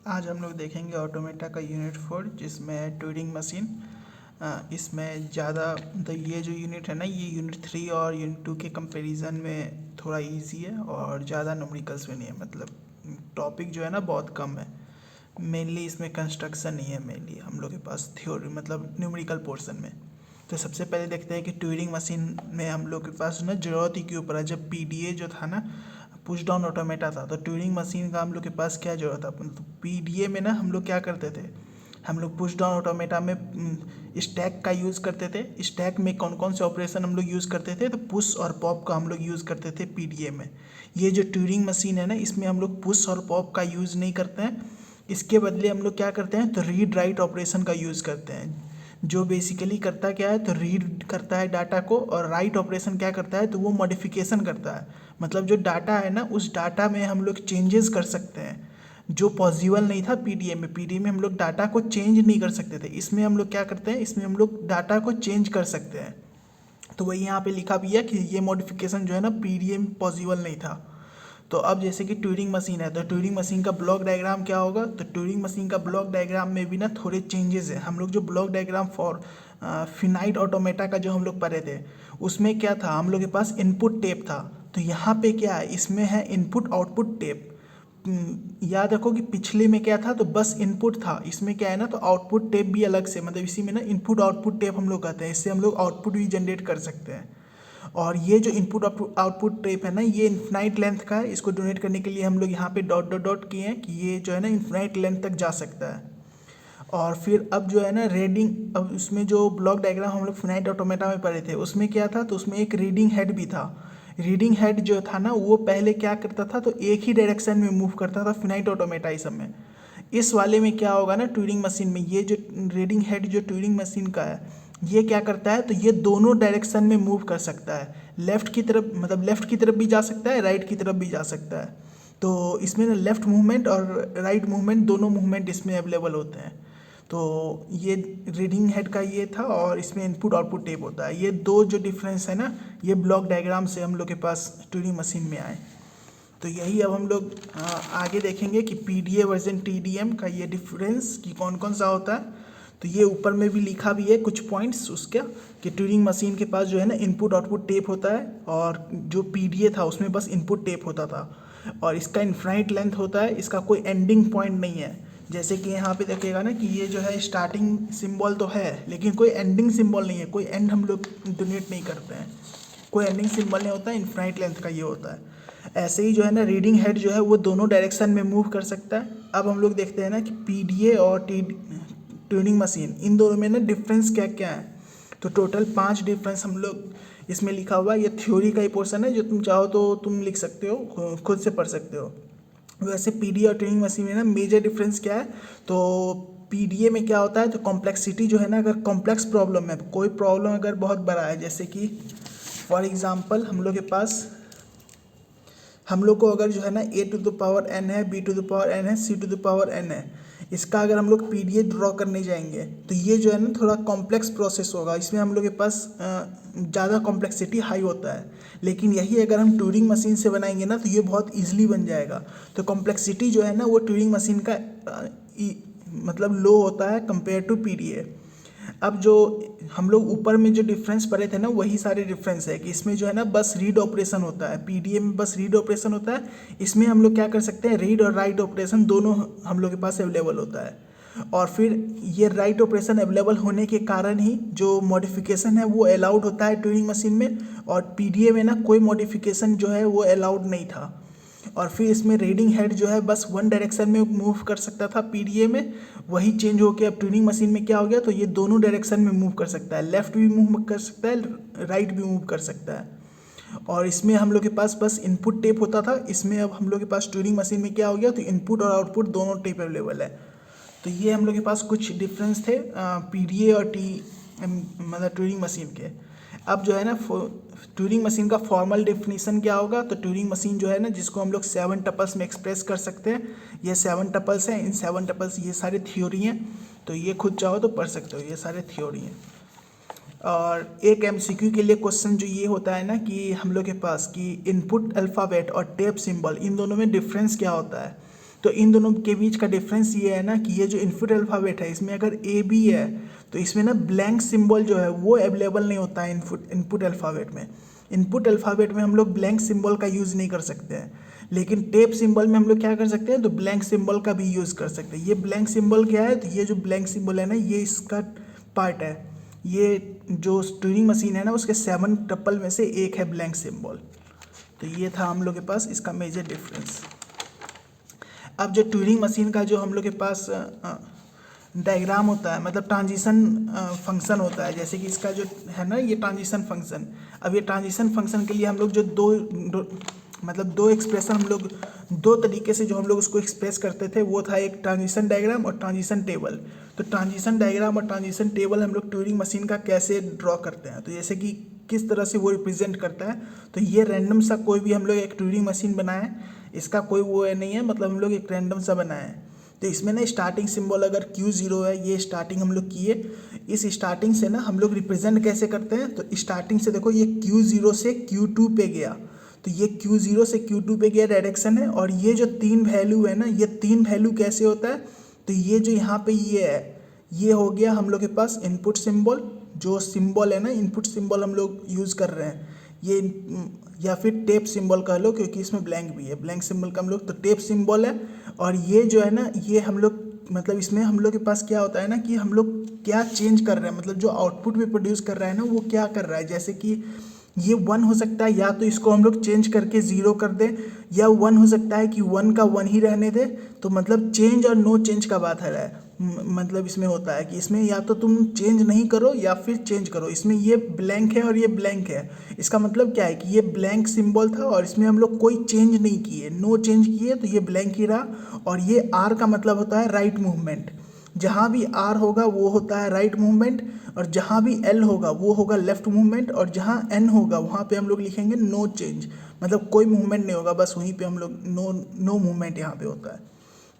आज हम लोग देखेंगे ऑटोमेटा का यूनिट 4 जिसमें है ट्यूरिंग मशीन। इसमें ज़्यादा मतलब ये जो यूनिट है ना, ये यूनिट 3 और यूनिट 2 के कंपैरिजन में थोड़ा इजी है और ज़्यादा न्यूमेरिकल्स में नहीं है। मतलब टॉपिक जो है ना बहुत कम है। मेनली इसमें कंस्ट्रक्शन नहीं है, मेनली हम लोग के पास थ्योरी मतलब न्यूमेरिकल पोर्शन में। तो सबसे पहले देखते हैं कि ट्यूरिंग मशीन में हम लोग के पास ना ज़रूरत ही क्यों पड़ा। जब पीडीए जो था ना, पुश डाउन ऑटोमेटा था, तो ट्यूरिंग मशीन का हम लोग के पास क्या जरूरत था। तो पीडीए में ना हम लोग क्या करते थे, हम लोग पुश डाउन ऑटोमेटा में स्टैक का यूज़ करते थे। स्टैक में कौन कौन से ऑपरेशन हम लोग यूज़ करते थे, तो पुश और पॉप का हम लोग यूज़ करते थे पीडीए में। ये जो ट्यूरिंग मशीन है ना, इसमें हम लोग पुश और पॉप का यूज़ नहीं करते हैं। इसके बदले हम लोग क्या करते हैं, तो रीड राइट ऑपरेशन का यूज़ करते हैं। जो बेसिकली करता क्या है, तो रीड करता है डाटा को, और राइट ऑपरेशन क्या करता है, तो वो मॉडिफिकेशन करता है। मतलब जो डाटा है ना, उस डाटा में हम लोग चेंजेस कर सकते हैं जो पॉसिबल नहीं था पीडीए में। पीडीए में हम लोग डाटा को चेंज नहीं कर सकते थे, इसमें हम लोग क्या करते हैं, इसमें हम लोग डाटा को चेंज कर सकते हैं। तो वही यहाँ पे लिखा भी है कि ये मॉडिफिकेशन जो है ना, पीडीए में पॉसिबल नहीं था। तो अब जैसे कि ट्यूरिंग मशीन है, तो ट्यूरिंग मशीन का ब्लॉक डायग्राम क्या होगा, तो ट्यूरिंग मशीन का ब्लॉक डायग्राम में भी ना थोड़े चेंजेस हैं। हम लोग जो block diagram for finite automata का जो हम लोग पढ़े थे, उसमें क्या था, हम लोग के पास इनपुट टेप था। तो यहाँ पे क्या है, इसमें है इनपुट आउटपुट टेप। याद रखो कि पिछले में क्या था, तो बस इनपुट था। इसमें क्या है ना, तो आउटपुट टेप भी अलग से, मतलब इसी में ना इनपुट आउटपुट टेप हम लोग कहते हैं। इससे हम लोग आउटपुट भी जनरेट कर सकते हैं। और ये जो इनपुट आउटपुट टेप है ना, ये इन्फिनाइट लेंथ का है। इसको डोनेट करने के लिए हम लोग यहाँ पे डॉट डॉट डॉट किए हैं कि ये जो है ना इन्फिनाइट लेंथ तक जा सकता है। और फिर अब जो है ना रीडिंग, अब उसमें जो ब्लॉक डायग्राम हम लोग फिनाइट ऑटोमेटा में पढ़े थे, उसमें क्या था, तो उसमें एक रीडिंग हेड भी था। रीडिंग हेड जो था ना, वो पहले क्या करता था, तो एक ही डायरेक्शन में मूव करता था फिनाइट ऑटोमेटा इस समय। इस वाले में क्या होगा ना, ट्यूरिंग मशीन में ये जो रीडिंग हेड जो ट्यूरिंग मशीन का है, ये क्या करता है, तो ये दोनों डायरेक्शन में मूव कर सकता है। लेफ्ट की तरफ, मतलब लेफ्ट की तरफ भी जा सकता है, राइट की तरफ भी जा सकता है। तो इसमें ना लेफ्ट मूवमेंट और राइट मूवमेंट, दोनों मूवमेंट इसमें अवेलेबल होते हैं। तो ये रीडिंग हेड का ये था, और इसमें इनपुट आउटपुट टेप होता है। ये दो जो डिफरेंस है ना, ये ब्लॉक डायग्राम से हम लोग के पास ट्यूरिंग मशीन में आए। तो यही अब हम लोग आगे देखेंगे कि पीडीए वर्जन टीडीएम का ये डिफरेंस कि कौन कौन सा होता है। तो ये ऊपर में भी लिखा भी है कुछ पॉइंट्स उसका, कि ट्यूरिंग मशीन के पास जो है ना इनपुट आउटपुट टेप होता है, और जो पीडीए था उसमें बस इनपुट टेप होता था। और इसका इनफाइनाइट लेंथ होता है, इसका कोई एंडिंग पॉइंट नहीं है। जैसे कि यहाँ पे देखिएगा ना कि ये जो है स्टार्टिंग सिंबल तो है, लेकिन कोई एंडिंग सिंबल नहीं है, कोई एंड हम लोग डोनेट नहीं करते हैं। कोई एंडिंग सिंबल नहीं होता है, इनफाइनाइट लेंथ का ये होता है। ऐसे ही जो है ना रीडिंग हेड जो है वो दोनों डायरेक्शन में मूव कर सकता है। अब हम लोग देखते हैं ना कि पीडीए और ट्यूनिंग मशीन, इन दोनों में ना डिफरेंस क्या क्या है। तो टोटल 5 डिफरेंस हम लोग इसमें लिखा हुआ है। ये थ्योरी का ही पोर्शन है, जो तुम चाहो तो तुम लिख सकते हो, खुद से पढ़ सकते हो। वैसे पीडीए और ट्यूनिंग मशीन में ना मेजर डिफरेंस क्या है, तो पीडीए में क्या होता है, तो कॉम्प्लेक्सिटी जो है ना, अगर कॉम्प्लेक्स प्रॉब्लम है, कोई प्रॉब्लम अगर बहुत बड़ा है, जैसे कि फॉर एग्जांपल हम लोग के पास, हम लोग को अगर जो है ना A to the power n है, B to the power n है, C to the power n है, इसका अगर हम लोग पीडीए ड्रॉ करने जाएंगे, तो ये जो है ना थोड़ा कॉम्प्लेक्स प्रोसेस होगा। इसमें हम लोग के पास ज़्यादा कॉम्प्लेक्सिटी हाई होता है। लेकिन यही अगर हम ट्यूरिंग मशीन से बनाएंगे ना, तो ये बहुत ईजिली बन जाएगा। तो कॉम्प्लेक्सिटी जो है ना, वो ट्यूरिंग मशीन का मतलब लो होता है कंपेयर टू पीडीए। अब जो हम लोग ऊपर में जो डिफरेंस पढ़े थे ना, वही सारे डिफरेंस है कि इसमें जो है ना बस रीड ऑपरेशन होता है, पीडीए में बस रीड ऑपरेशन होता है। इसमें हम लोग क्या कर सकते हैं, रीड और राइट ऑपरेशन दोनों हम लोग के पास अवेलेबल होता है। और फिर ये राइट ऑपरेशन अवेलेबल होने के कारण ही जो मॉडिफिकेशन है वो अलाउड होता है ट्यूरिंग मशीन में, और पीडीए में ना कोई मॉडिफिकेशन जो है वो अलाउड नहीं था। और फिर इसमें रीडिंग हेड जो है बस वन डायरेक्शन में मूव कर सकता था पीडीए में, वही चेंज होकर अब ट्यूनिंग मशीन में क्या हो गया, तो ये दोनों डायरेक्शन में मूव कर सकता है, लेफ्ट भी मूव कर सकता है, राइट भी मूव कर सकता है। और इसमें हम लोग के पास बस इनपुट टेप होता था, इसमें अब हम लोग के पास ट्यूनिंग मशीन में क्या हो गया, तो इनपुट और आउटपुट दोनों टेप अवेलेबल है। तो ये हम लोग के पास कुछ डिफरेंस थे पीडीए और मतलब ट्यूरिंग मशीन के। अब जो है ना ट्यूरिंग मशीन का फॉर्मल डेफिनेशन क्या होगा, तो ट्यूरिंग मशीन जो है ना, जिसको हम लोग 7 टपल्स में एक्सप्रेस कर सकते हैं, ये 7 टपल्स हैं। इन 7 टपल्स ये सारे थ्योरी हैं, तो ये खुद चाहो तो पढ़ सकते हो, ये सारे थ्योरी हैं। और एक एमसीक्यू के लिए क्वेश्चन जो ये होता है ना, कि हम लोग के पास कि इनपुट अल्फ़ाबेट और टेप सिंबल, इन दोनों में डिफरेंस क्या होता है। तो इन दोनों के बीच का डिफरेंस ये है ना कि ये जो इनपुट अल्फ़ाबेट है इसमें अगर ए बी है तो इसमें ना ब्लैंक सिंबल जो है वो अवेलेबल नहीं होता है इनपुट अल्फ़ाबेट में। इनपुट अल्फ़ाबेट में हम लोग ब्लैंक सिंबल का यूज़ नहीं कर सकते हैं, लेकिन टेप सिंबल में हम लोग क्या कर सकते हैं, तो ब्लैंक सिंबल का भी यूज़ कर सकते हैं। ये ब्लैंक सिंबल क्या है, तो ये जो ब्लैंक सिंबल है ना ये इसका पार्ट है। ये जो ट्यूरिंग मशीन है ना उसके 7 टप्पल में से एक है ब्लैंक सिंबल। तो ये था हम लोग के पास इसका मेजर डिफरेंस। अब जो ट्यूरिंग मशीन का जो हम लोग के पास डायग्राम होता है, मतलब ट्रांजिशन फंक्शन होता है, जैसे कि इसका जो है ना ये ट्रांजिशन फंक्शन। अब ये ट्रांजिशन फंक्शन के लिए हम लोग जो दो एक्सप्रेशन हम लोग दो तरीके से जो हम लोग उसको एक्सप्रेस करते थे वो था एक ट्रांजिशन डायग्राम और ट्रांजिशन टेबल। तो ट्रांजिशन डायग्राम और ट्रांजिशन टेबल हम लोग ट्यूरिंग मशीन का कैसे ड्रॉ करते हैं, तो जैसे कि किस तरह से वो रिप्रेजेंट करता है। तो ये रैंडम सा कोई भी हम लोग एक ट्यूरिंग मशीन बनाए, इसका कोई वो नहीं है, मतलब हम लोग एक रैंडम सा बनाए। तो इसमें ना स्टार्टिंग सिंबल अगर Q0 है, ये स्टार्टिंग हम लोग किए, इस स्टार्टिंग से ना हम लोग रिप्रेजेंट कैसे करते हैं, तो स्टार्टिंग से देखो ये Q0 से Q2 पे गया, तो ये Q0 से Q2 पे गया डायरेक्शन है। और ये जो 3 वैल्यू है ना, ये 3 वैल्यू कैसे होता है, तो ये जो यहाँ पे ये है, ये हो गया हम लोग के पास इनपुट सिंबल। जो सिंबल है ना इनपुट सिंबल हम लोग यूज़ कर रहे हैं ये, या फिर टेप सिंबल कह लो क्योंकि इसमें ब्लैंक भी है, ब्लैंक सिंबल का हम लोग तो टेप सिंबल है। और ये जो है ना ये हम लोग मतलब इसमें हम लोग के पास क्या होता है ना कि हम लोग क्या चेंज कर रहे हैं, मतलब जो आउटपुट में प्रोड्यूस कर रहा है ना वो क्या कर रहा है। जैसे कि ये 1 हो सकता है, या तो इसको हम लोग चेंज करके 0 कर दें, या 1 हो सकता है कि 1 का 1 ही रहने दे। तो मतलब चेंज और नो चेंज का बात है, मतलब इसमें होता है कि इसमें या तो तुम चेंज नहीं करो या फिर चेंज करो। इसमें ये ब्लैंक है और ये ब्लैंक है, इसका मतलब क्या है कि ये ब्लैंक सिंबल था और इसमें हम लोग कोई चेंज नहीं किए, नो चेंज किए, तो ये ब्लैंक ही रहा। और ये आर का मतलब होता है राइट मूवमेंट, जहाँ भी आर होगा वो होता है राइट मूवमेंट, और जहाँ भी एल होगा वो होगा लेफ्ट मूवमेंट, और जहाँ एन होगा वहाँ पे हम लोग लिखेंगे नो चेंज, मतलब कोई मूवमेंट नहीं होगा, बस वहीं पे हम लोग नो मूवमेंट यहाँ पे होता है।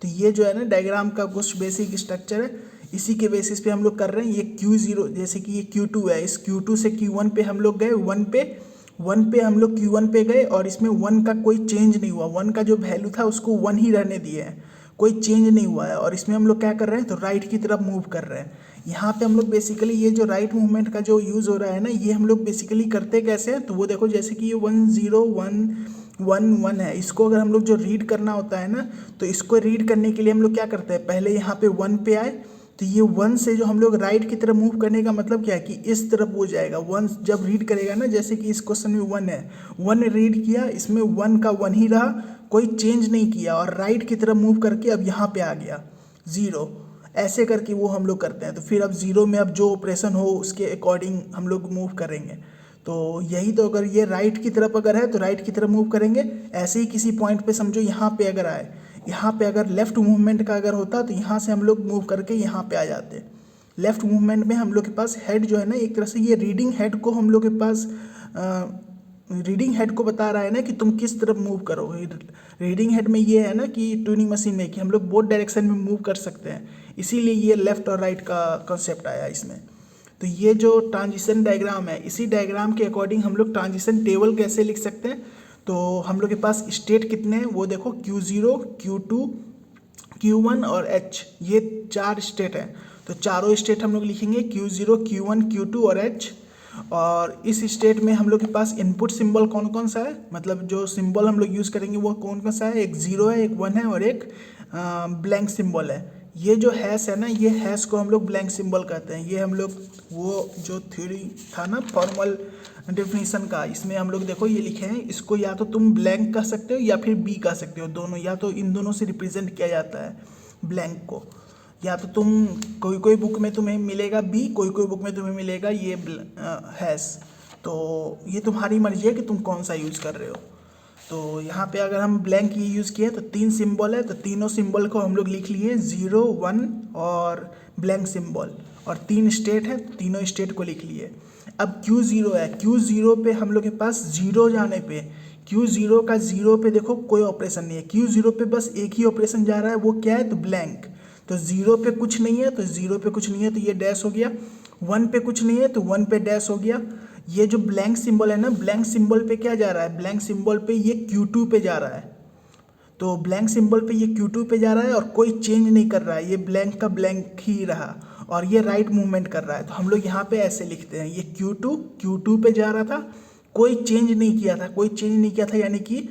तो ये जो है ना डायग्राम का कुछ बेसिक स्ट्रक्चर है, इसी के बेसिस पे हम लोग कर रहे हैं। ये Q0 जैसे कि ये Q2 है, इस Q2 से Q1 पे हम लोग गए, 1 पे हम लोग Q1 पे गए, और इसमें 1 का कोई चेंज नहीं हुआ, 1 का जो वैल्यू था उसको 1 ही रहने दिए हैं, कोई चेंज नहीं हुआ है। और इसमें हम लोग क्या कर रहे हैं, तो राइट की तरफ मूव कर रहे हैं। यहाँ पे हम लोग बेसिकली ये जो राइट मूवमेंट का जो यूज़ हो रहा है ना, ये हम लोग बेसिकली करते कैसे हैं, तो वो देखो जैसे कि ये 1 0 1 1 1 है, इसको अगर हम लोग जो रीड करना होता है ना, तो इसको रीड करने के लिए हम लोग क्या करते हैं, पहले यहाँ पे 1 पे आए, तो ये 1 से जो हम लोग राइट की तरफ मूव करने का मतलब क्या है कि इस तरफ वो जाएगा। 1 जब रीड करेगा ना, जैसे कि इस क्वेश्चन में 1 है, 1 रीड किया, इसमें 1 का 1 ही रहा, कोई चेंज नहीं किया, और राइट की तरफ मूव करके अब यहाँ पे आ गया 0, ऐसे करके वो हम लोग करते हैं। तो फिर अब 0 में अब जो ऑपरेशन हो उसके अकॉर्डिंग हम लोग मूव करेंगे। तो यही तो, अगर ये राइट की तरफ अगर है तो राइट की तरफ मूव करेंगे। ऐसे ही किसी पॉइंट पे समझो यहाँ पे अगर आए, यहाँ पे अगर लेफ्ट मूवमेंट का अगर होता तो यहाँ से हम लोग मूव करके यहाँ पे आ जाते। लेफ्ट मूवमेंट में हम लोग के पास हेड जो है ना, एक तरह से ये रीडिंग हेड को हम लोग के पास रीडिंग हेड को बता रहा है ना कि तुम किस तरफ मूव करो। रीडिंग हेड में ये है ना कि ट्यूनिंग मशीन में कि हम लोग बोथ डायरेक्शन में मूव कर सकते हैं, इसीलिए ये लेफ्ट और राइट का कॉन्सेप्ट आया इसमें। तो ये जो ट्रांजिशन डायग्राम है, इसी डायग्राम के अकॉर्डिंग हम लोग ट्रांजिशन टेबल कैसे लिख सकते हैं। तो हम लोग के पास स्टेट कितने हैं वो देखो, Q0 Q2 Q1 और H, ये 4 स्टेट हैं। तो चारों स्टेट हम लोग लिखेंगे Q0 Q1 Q2 और H। और इस स्टेट में हम लोग के पास इनपुट सिंबल कौन कौन सा है, मतलब जो सिंबल हम लोग यूज़ करेंगे वो कौन कौन सा है, एक 0 है, एक 1 है और एक ब्लैंक सिंबल है। ये जो हैश है ना, ये हैश को हम लोग ब्लैंक सिंबल कहते हैं। ये हम लोग वो जो थ्योरी था ना फॉर्मल डेफिनेशन का, इसमें हम लोग देखो ये लिखे हैं, इसको या तो तुम ब्लैंक कह सकते हो या फिर बी कह सकते हो, दोनों, या तो इन दोनों से रिप्रेजेंट किया जाता है ब्लैंक को। या तो तुम कोई कोई बुक में तुम्हें मिलेगा बी, कोई कोई बुक में तुम्हें मिलेगा ये हैश। तो ये तुम्हारी मर्जी है कि तुम कौन सा यूज़ कर रहे हो। तो यहाँ पे अगर हम ब्लैंक ये यूज़ किए तो 3 सिंबल है, तो तीनों सिंबल को हम लोग लिख लिए 0 1 और ब्लैंक सिंबल, और 3 स्टेट है, तीनों स्टेट को लिख लिए। अब Q0 है, Q0 पे हम लोग के पास 0 जाने पे, Q0 का 0 पे देखो कोई ऑपरेशन नहीं है, Q0 पे बस एक ही ऑपरेशन जा रहा है, वो क्या है, तो ब्लैंक। तो 0 पे कुछ नहीं है, तो 0 पे कुछ नहीं है, तो ये डैश हो गया। 1 पे कुछ नहीं है, तो 1 पे डैश हो गया। ये जो ब्लैंक सिंबल है ना, ब्लैंक सिंबल पे क्या जा रहा है, ब्लैंक सिंबल पे ये Q2 पे जा रहा है। तो ब्लैंक सिंबल पे ये Q2 पे जा रहा है और कोई चेंज नहीं कर रहा है, ये ब्लैंक का ब्लैंक ही रहा और ये राइट मूवमेंट कर रहा है। तो हम लोग यहाँ पे ऐसे लिखते हैं, ये Q2 पे जा रहा था, कोई चेंज नहीं किया था, कोई चेंज नहीं किया था, यानी कि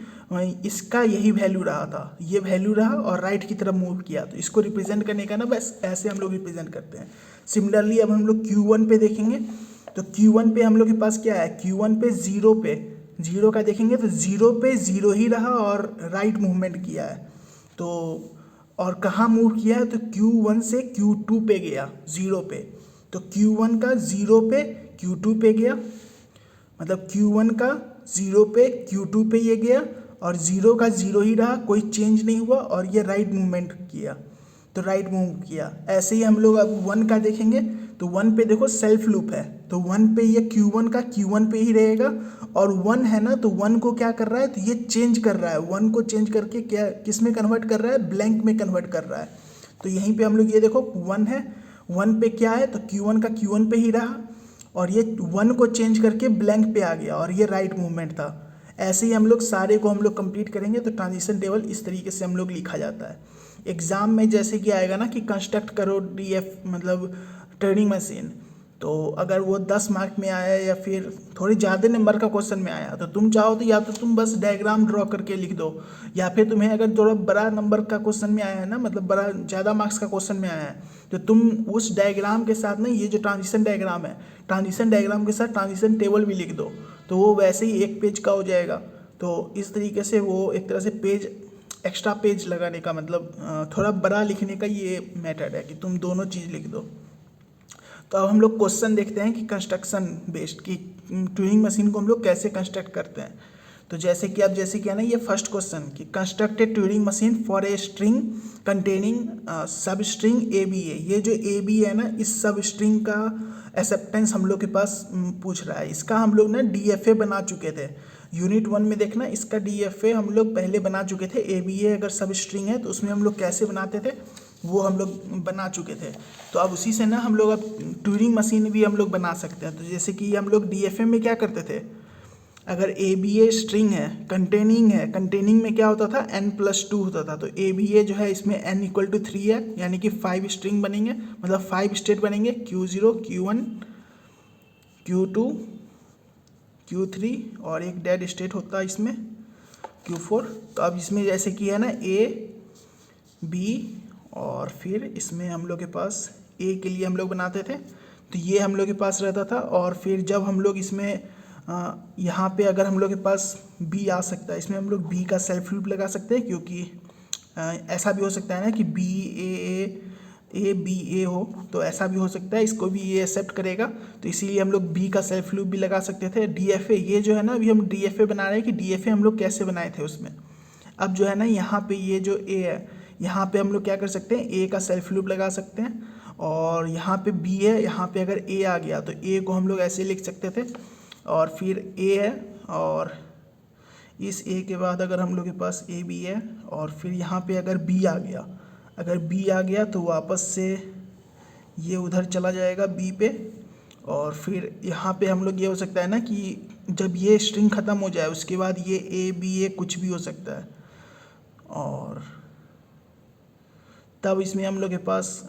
इसका यही वैल्यू रहा था, ये वैल्यू रहा और राइट की तरफ मूव किया। तो इसको रिप्रेजेंट करने का ना बस ऐसे हम लोग रिप्रेजेंट करते हैं। सिमिलरली अब हम लोग Q1 पे देखेंगे, तो Q1 पे हम लोग के पास क्या है, Q1 पे जीरो का देखेंगे तो जीरो पे जीरो ही रहा और राइट मूवमेंट किया है। तो और कहाँ मूव किया है, तो Q1 से Q2 पे गया, जीरो पे। तो Q1 का जीरो पे Q2 पे गया, मतलब Q1 का जीरो पे Q2 पे ये गया और जीरो का जीरो ही रहा, कोई चेंज नहीं हुआ और ये राइट मूवमेंट किया, तो राइट मूव किया। ऐसे ही हम लोग अब 1 का देखेंगे, तो 1 पे देखो सेल्फ लूप है, तो 1 पे ये Q1 का Q1 पे ही रहेगा और 1 है ना, तो 1 को क्या कर रहा है, तो ये चेंज कर रहा है, 1 को चेंज करके क्या किस में कन्वर्ट कर रहा है, ब्लैंक में कन्वर्ट कर रहा है। तो यहीं पे हम लोग ये देखो 1 है, 1 पे क्या है, तो Q1 का Q1 पे ही रहा और ये 1 को चेंज करके ब्लैंक पे आ गया और ये राइट मूवमेंट था। ऐसे ही हम लोग सारे को हम लोग कंप्लीट करेंगे। तो ट्रांजिशन टेबल इस तरीके से हम लोग लिखा जाता है। एग्ज़ाम में जैसे कि आएगा ना कि कंस्ट्रक्ट करो डीएफ मतलब ट्रेडिंग मशीन, तो अगर वो 10 मार्क में आया या फिर थोड़ी ज़्यादा नंबर का क्वेश्चन में आया तो तुम चाहो तो या तो तुम बस डायग्राम ड्रॉ करके लिख दो, या फिर तुम्हें अगर थोड़ा बड़ा नंबर का क्वेश्चन में आया है ना, मतलब बड़ा ज़्यादा मार्क्स का क्वेश्चन में आया है, तो तुम उस डायग्राम के साथ ना ये जो ट्रांजिशन डायग्राम है, ट्रांजिशन डायग्राम के साथ ट्रांजिशन टेबल भी लिख दो, तो वो वैसे ही एक पेज का हो जाएगा। तो इस तरीके से वो एक तरह से पेज एक्स्ट्रा पेज लगाने का मतलब थोड़ा बड़ा लिखने का ये मेथड है कि तुम दोनों चीज़ लिख दो। तो अब हम लोग क्वेश्चन देखते हैं कि कंस्ट्रक्शन बेस्ड की ट्यूरिंग मशीन को हम लोग कैसे कंस्ट्रक्ट करते हैं। तो जैसे कि अब जैसे क्या ना, ये फर्स्ट क्वेश्चन कि construct a Turing machine for a string containing substring a b a. ये जो ए बी है ना, इस सब स्ट्रिंग का एक्सेप्टेंस हम लोग के पास पूछ रहा है। इसका हम लोग ना DFA बना चुके थे यूनिट 1 में, देखना इसका DFA हम लोग पहले बना चुके थे। ए बी ए अगर सब स्ट्रिंग है तो उसमें हम लोग कैसे बनाते थे वो हम लोग बना चुके थे। तो अब उसी से ना हम लोग अब ट्यूरिंग मशीन भी हम लोग बना सकते हैं। तो जैसे कि हम लोग DFA में क्या करते थे, अगर ABA स्ट्रिंग है, कंटेनिंग में क्या होता था, n+2 होता था। तो ABA जो है इसमें n = 3 है, यानी कि 5 स्ट्रिंग बनेंगे, मतलब 5 स्टेट बनेंगे, Q0 Q1 Q2 Q3 और एक डेड स्टेट होता है इसमें Q4। तो अब इसमें जैसे कि है ना A B और फिर इसमें हम लोग के पास A के लिए हम लोग बनाते थे, तो ये हम लोग के पास रहता था। और फिर जब हम लोग इसमें यहाँ पे अगर हम लोग के पास B आ सकता है, इसमें हम लोग B का सेल्फ लूप लगा सकते हैं, क्योंकि ऐसा भी हो सकता है ना कि A B A हो, तो ऐसा भी हो सकता है, इसको भी ये एक्सेप्ट करेगा। तो इसीलिए हम लोग B का सेल्फ लूप भी लगा सकते थे। DFA ये जो है ना, अभी हम DFA बना रहे हैं कि DFA हम लोग कैसे बनाए थे उसमें। अब जो है ना यहाँ पे ये जो A है, यहाँ पे हम लोग क्या कर सकते हैं, A का सेल्फ लूप लगा सकते हैं। और यहाँ पे B है, यहाँ पे अगर A आ गया तो A को हम लोग ऐसे लिख सकते थे। और फिर A है और इस A के बाद अगर हम लोग के पास A B है और फिर यहाँ पे अगर B आ गया, तो वापस से ये उधर चला जाएगा B पे। और फिर यहाँ पे हम लोग ये हो सकता है ना कि जब ये स्ट्रिंग ख़त्म हो जाए उसके बाद ये A B A कुछ भी हो सकता है। और तब इसमें हम लोग के पास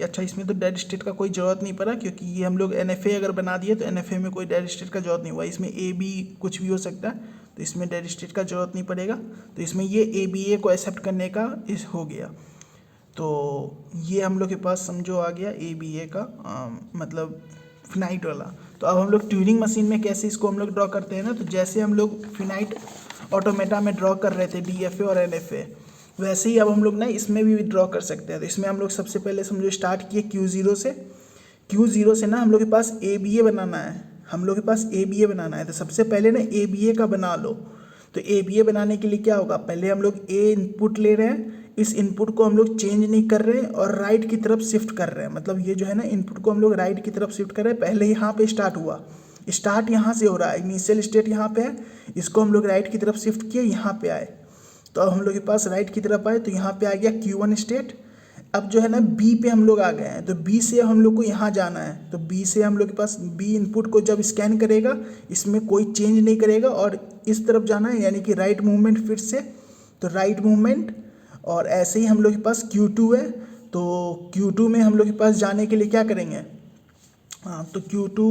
अच्छा, इसमें तो डेड स्टेट का कोई ज़रूरत नहीं पड़ा, क्योंकि ये हम लोग NFA अगर बना दिए तो NFA में कोई डेड स्टेट का ज़रूरत नहीं हुआ। इसमें A B कुछ भी हो सकता है, तो इसमें डेड स्टेट का ज़रूरत नहीं पड़ेगा। तो इसमें ये ABA को एक्सेप्ट करने का इस हो गया। तो ये हम लोग के पास समझो आ गया ABA का मतलब फिनाइट वाला। तो अब हम लोग ट्यूरिंग मशीन में कैसे इसको हम लोग ड्रॉ करते हैं ना, तो जैसे हम लोग फिनाइट ऑटोमेटा में ड्रॉ कर रहे थे DFA और NFA, वैसे ही अब हम लोग ना इसमें भी ड्रॉ कर सकते हैं। तो इसमें हम लोग सबसे पहले समझो स्टार्ट किए Q0 से ना हम लोग के पास ABA बनाना है। तो सबसे पहले ना ABA का बना लो। तो ABA बनाने के लिए क्या होगा, पहले हम लोग A इनपुट ले रहे हैं, इस इनपुट को हम लोग चेंज नहीं कर रहे हैं और राइट की तरफ शिफ्ट कर रहे हैं। मतलब ये जो है ना इनपुट को हम लोग राइट की तरफ शिफ्ट कर रहे हैं। पहले यहाँ पे स्टार्ट हुआ, स्टार्ट यहाँ से हो रहा है, इनिशियल स्टेट यहाँ पे है, इसको हम लोग राइट की तरफ शिफ्ट किए, यहाँ पे आए। तो अब हम लोग के पास राइट की तरफ आए, तो यहाँ पे आ गया Q1 स्टेट। अब जो है ना B पे हम लोग आ गए हैं, तो B से हम लोग को यहाँ जाना है। तो B से हम लोग के पास B इनपुट को जब स्कैन करेगा इसमें कोई चेंज नहीं करेगा और इस तरफ जाना है, यानी कि राइट मूवमेंट फिर से तो राइट मूवमेंट। और ऐसे ही हम लोग के पास Q2 है, तो Q2 में हम लोग के पास जाने के लिए क्या करेंगे, हाँ तो Q2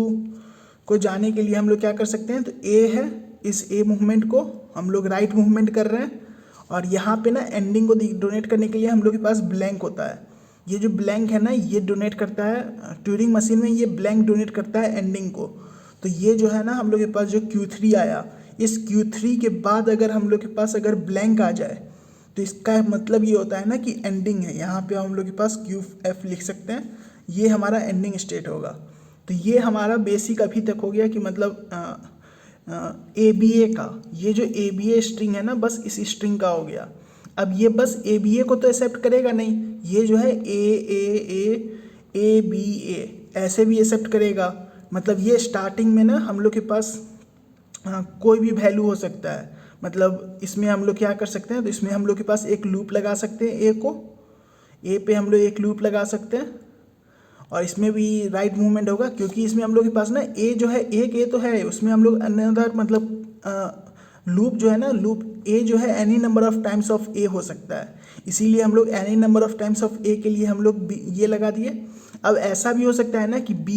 को जाने के लिए हम लोग क्या कर सकते हैं, तो A है, इस A मूवमेंट को हम लोग राइट मूवमेंट कर रहे हैं। और यहाँ पे ना एंडिंग को डोनेट करने के लिए हम लोग के पास ब्लैंक होता है। ये जो ब्लैंक है ना, ये डोनेट करता है ट्यूरिंग मशीन में, ये ब्लैंक डोनेट करता है एंडिंग को। तो ये जो है ना हम लोग के पास जो Q3 आया, इस Q3 के बाद अगर हम लोग के पास अगर ब्लैंक आ जाए तो इसका मतलब ये होता है ना कि एंडिंग है। यहाँ पे हम लोग के पास QF लिख सकते हैं, ये हमारा एंडिंग स्टेट होगा। तो ये हमारा बेसिक अभी तक हो गया कि मतलब ABA का, ये जो ABA स्ट्रिंग है ना, बस इस स्ट्रिंग का हो गया। अब ये बस ABA को तो एक्सेप्ट करेगा नहीं, ये जो है ABA ऐसे भी एक्सेप्ट करेगा। मतलब ये स्टार्टिंग में ना हम लोग के पास कोई भी वैल्यू हो सकता है। मतलब इसमें हम लोग क्या कर सकते हैं, तो इसमें हम लोग के पास एक लूप लगा सकते हैं, A पे हम लोग एक लूप लगा सकते हैं। और इसमें भी राइट मूवमेंट होगा, क्योंकि इसमें हम लोग के पास ना A जो है, एक A तो है, उसमें हम लोग अनदर मतलब लूप जो है ना, लूप A जो है any number of times of A हो सकता है। इसीलिए हम लोग any number of times of A के लिए हम लोग ये लगा दिए। अब ऐसा भी हो सकता है ना कि B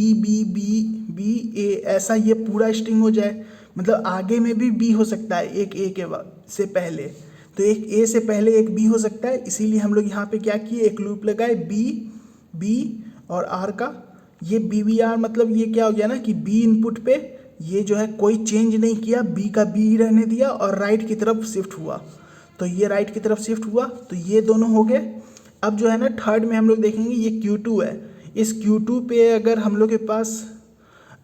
A ऐसा ये पूरा स्ट्रिंग हो जाए, मतलब आगे में भी B हो सकता है एक A के बाद से पहले, तो एक A से पहले एक B हो सकता है। इसीलिए हम लोग यहाँ पे क्या किए, एक लूप लगाए B और R का। ये BBR मतलब ये क्या हो गया ना कि B इनपुट पे ये जो है कोई चेंज नहीं किया, B का B रहने दिया और राइट की तरफ शिफ्ट हुआ। तो ये राइट की तरफ शिफ्ट हुआ, तो ये दोनों हो गए। अब जो है ना थर्ड में हम लोग देखेंगे, ये Q2 है। इस Q2 पे अगर हम लोग के पास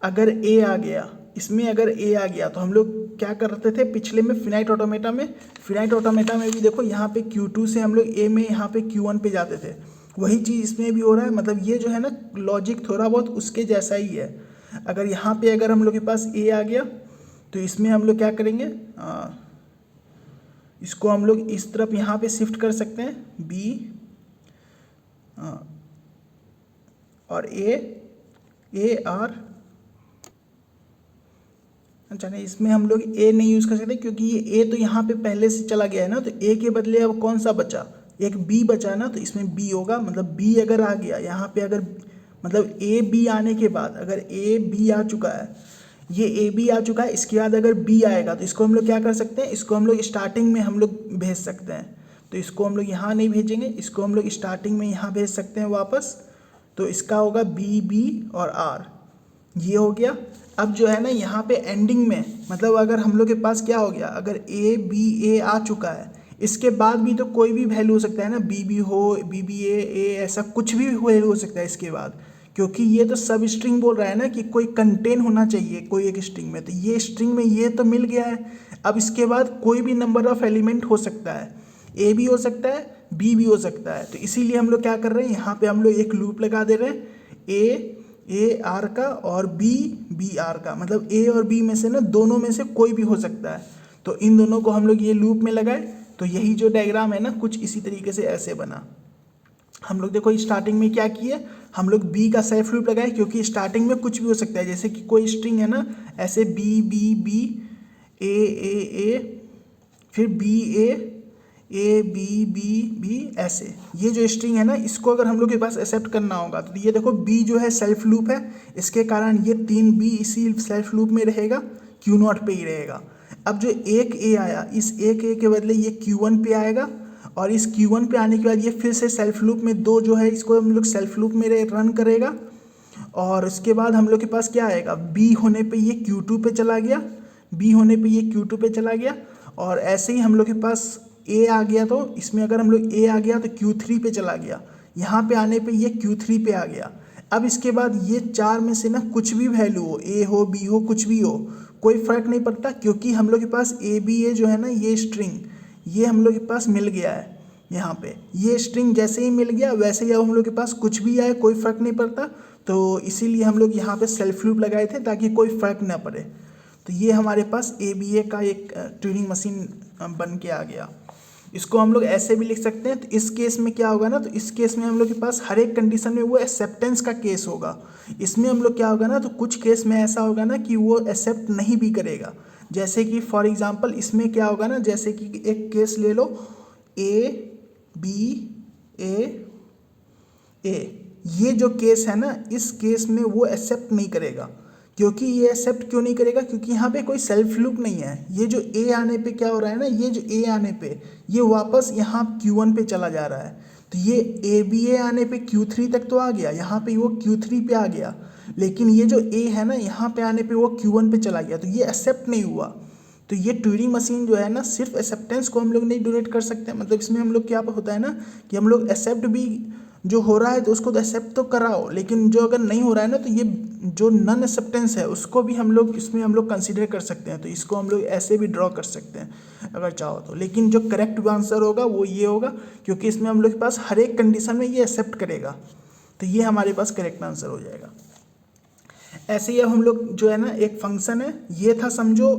अगर A आ गया, इसमें अगर A आ गया तो हम लोग क्या करते थे पिछले में फिनाइट ऑटोमेटा में भी देखो, यहाँ पे Q2 से हम लोग A में यहाँ पे Q1 पे जाते थे। वही चीज़ इसमें भी हो रहा है। मतलब ये जो है ना लॉजिक थोड़ा बहुत उसके जैसा ही है। अगर यहाँ पे अगर हम लोग के पास A आ गया तो इसमें हम लोग क्या करेंगे, इसको हम लोग इस तरफ यहाँ पे शिफ्ट कर सकते हैं B और A R। अच्छा नहीं, इसमें हम लोग A नहीं यूज़ कर सकते क्योंकि ये A तो यहाँ पे पहले से चला गया है ना, तो A के बदले अब कौन सा बचा, एक B बचा ना, तो इसमें B होगा। मतलब B अगर आ गया यहाँ पे, अगर मतलब A B आने के बाद अगर A B आ चुका है, ये A B आ चुका है, इसके बाद अगर B आएगा तो इसको हम लोग क्या कर सकते हैं, इसको हम लोग स्टार्टिंग में हम लोग भेज सकते हैं। तो इसको हम लोग यहाँ नहीं भेजेंगे, इसको हम लोग स्टार्टिंग में यहाँ भेज सकते हैं वापस। तो इसका होगा B और R, ये हो गया। अब जो है ना यहाँ पे एंडिंग में, मतलब अगर हम लोग के पास क्या हो गया, अगर A आ चुका है, इसके बाद भी तो कोई भी वैल्यू हो सकता है ना, B हो, A ऐसा कुछ भी वैल्यू हो सकता है इसके बाद, क्योंकि ये तो सब स्ट्रिंग बोल रहा है ना कि कोई कंटेन होना चाहिए कोई एक स्ट्रिंग में। तो ये स्ट्रिंग में ये तो मिल गया है। अब इसके बाद कोई भी नंबर ऑफ एलिमेंट हो सकता है, A भी हो सकता है, B भी हो सकता है। तो इसीलिए हम लोग क्या कर रहे हैं, यहाँ पे हम लोग एक लूप लगा दे रहे हैं A R का और B R का। मतलब A और B में से ना दोनों में से कोई भी हो सकता है। तो इन दोनों को हम लोग ये लूप में लगाए, तो यही जो डायग्राम है ना कुछ इसी तरीके से ऐसे बना। हम लोग देखो स्टार्टिंग में क्या किए, हम लोग B का सेल्फ लूप लगाए, क्योंकि स्टार्टिंग में कुछ भी हो सकता है। जैसे कि कोई स्ट्रिंग है ना, ऐसे B A फिर B ऐसे, ये जो स्ट्रिंग है ना, इसको अगर हम लोग के पास एक्सेप्ट करना होगा तो ये देखो B जो है सेल्फ लूप है, इसके कारण ये 3 B इसी सेल्फ लूप में रहेगा, Q0 पे ही रहेगा। अब जो एक A आया, इस एक A के बदले ये Q1 पे आएगा, और इस Q1 पे आने के बाद ये फिर से सेल्फ लूप में 2 जो है इसको हम लोग सेल्फ लूप में रन करेगा। और उसके बाद हम लोग के पास क्या आएगा, B होने पे ये Q2 पे चला गया, B होने पे ये Q2 पे चला गया। और ऐसे ही हम लोग के पास A आ गया, तो इसमें अगर हम लोग A आ गया तो Q3 पे चला गया, यहाँ पे आने पे ये Q3 पे आ गया। अब इसके बाद ये 4 में से ना कुछ भी वैल्यू हो, A हो B हो कुछ भी हो, कोई फ़र्क नहीं पड़ता, क्योंकि हम लोग के पास ABA जो है ना ये स्ट्रिंग, ये हम लोग के पास मिल गया है। यहाँ पे ये स्ट्रिंग जैसे ही मिल गया वैसे ही अब हम लोग के पास कुछ भी आए कोई फ़र्क नहीं पड़ता। तो इसीलिए हम लोग यहाँ पे सेल्फ लूप लगाए थे ताकि कोई फ़र्क ना पड़े। तो ये हमारे पास ABA का एक ट्यूरिंग मशीन बन के आ गया। इसको हम लोग ऐसे भी लिख सकते हैं। तो इस केस में क्या होगा ना, तो इस केस में हम लोग के पास हर एक कंडीशन में वो एक्सेप्टेंस का केस होगा। इसमें हम लोग क्या होगा ना, तो कुछ केस में ऐसा होगा ना कि वो एक्सेप्ट नहीं भी करेगा। जैसे कि फॉर एग्जांपल इसमें क्या होगा ना, जैसे कि एक केस ले लो, ए बी ए, ये जो केस है ना, इस केस में वो एक्सेप्ट नहीं करेगा। क्योंकि ये एक्सेप्ट क्यों नहीं करेगा? क्योंकि यहाँ पे कोई सेल्फ लूप नहीं है। ये जो ए आने पे क्या हो रहा है ना, ये जो ए आने पे ये वापस यहाँ Q1 पे चला जा रहा है। तो ये ए बी ए आने पे Q3 तक तो आ गया, यहाँ पे वो Q3 पे आ गया, लेकिन ये जो ए है ना, यहाँ पे आने पे वो Q1 पे चला गया, तो ये एक्सेप्ट नहीं हुआ। तो ये ट्यूरिंग मशीन जो है ना, सिर्फ एक्सेप्टेंस को हम लोग नहीं डोनेट कर सकते। मतलब इसमें हम लोग क्या होता है ना कि हम लोग एक्सेप्ट भी जो हो रहा है तो उसको तो एक्सेप्ट तो कराओ, लेकिन जो अगर नहीं हो रहा है ना, तो ये जो नॉन एक्सेप्टेंस है उसको भी हम लोग इसमें हम लोग कंसीडर कर सकते हैं। तो इसको हम लोग ऐसे भी ड्रॉ कर सकते हैं अगर चाहो तो, लेकिन जो करेक्ट आंसर होगा वो ये होगा, क्योंकि इसमें हम लोग के पास हर एक कंडीशन में ये एक्सेप्ट करेगा। तो ये हमारे पास करेक्ट आंसर हो जाएगा। ऐसे ही अब हम लोग जो है ना, एक फंक्शन है, ये था समझो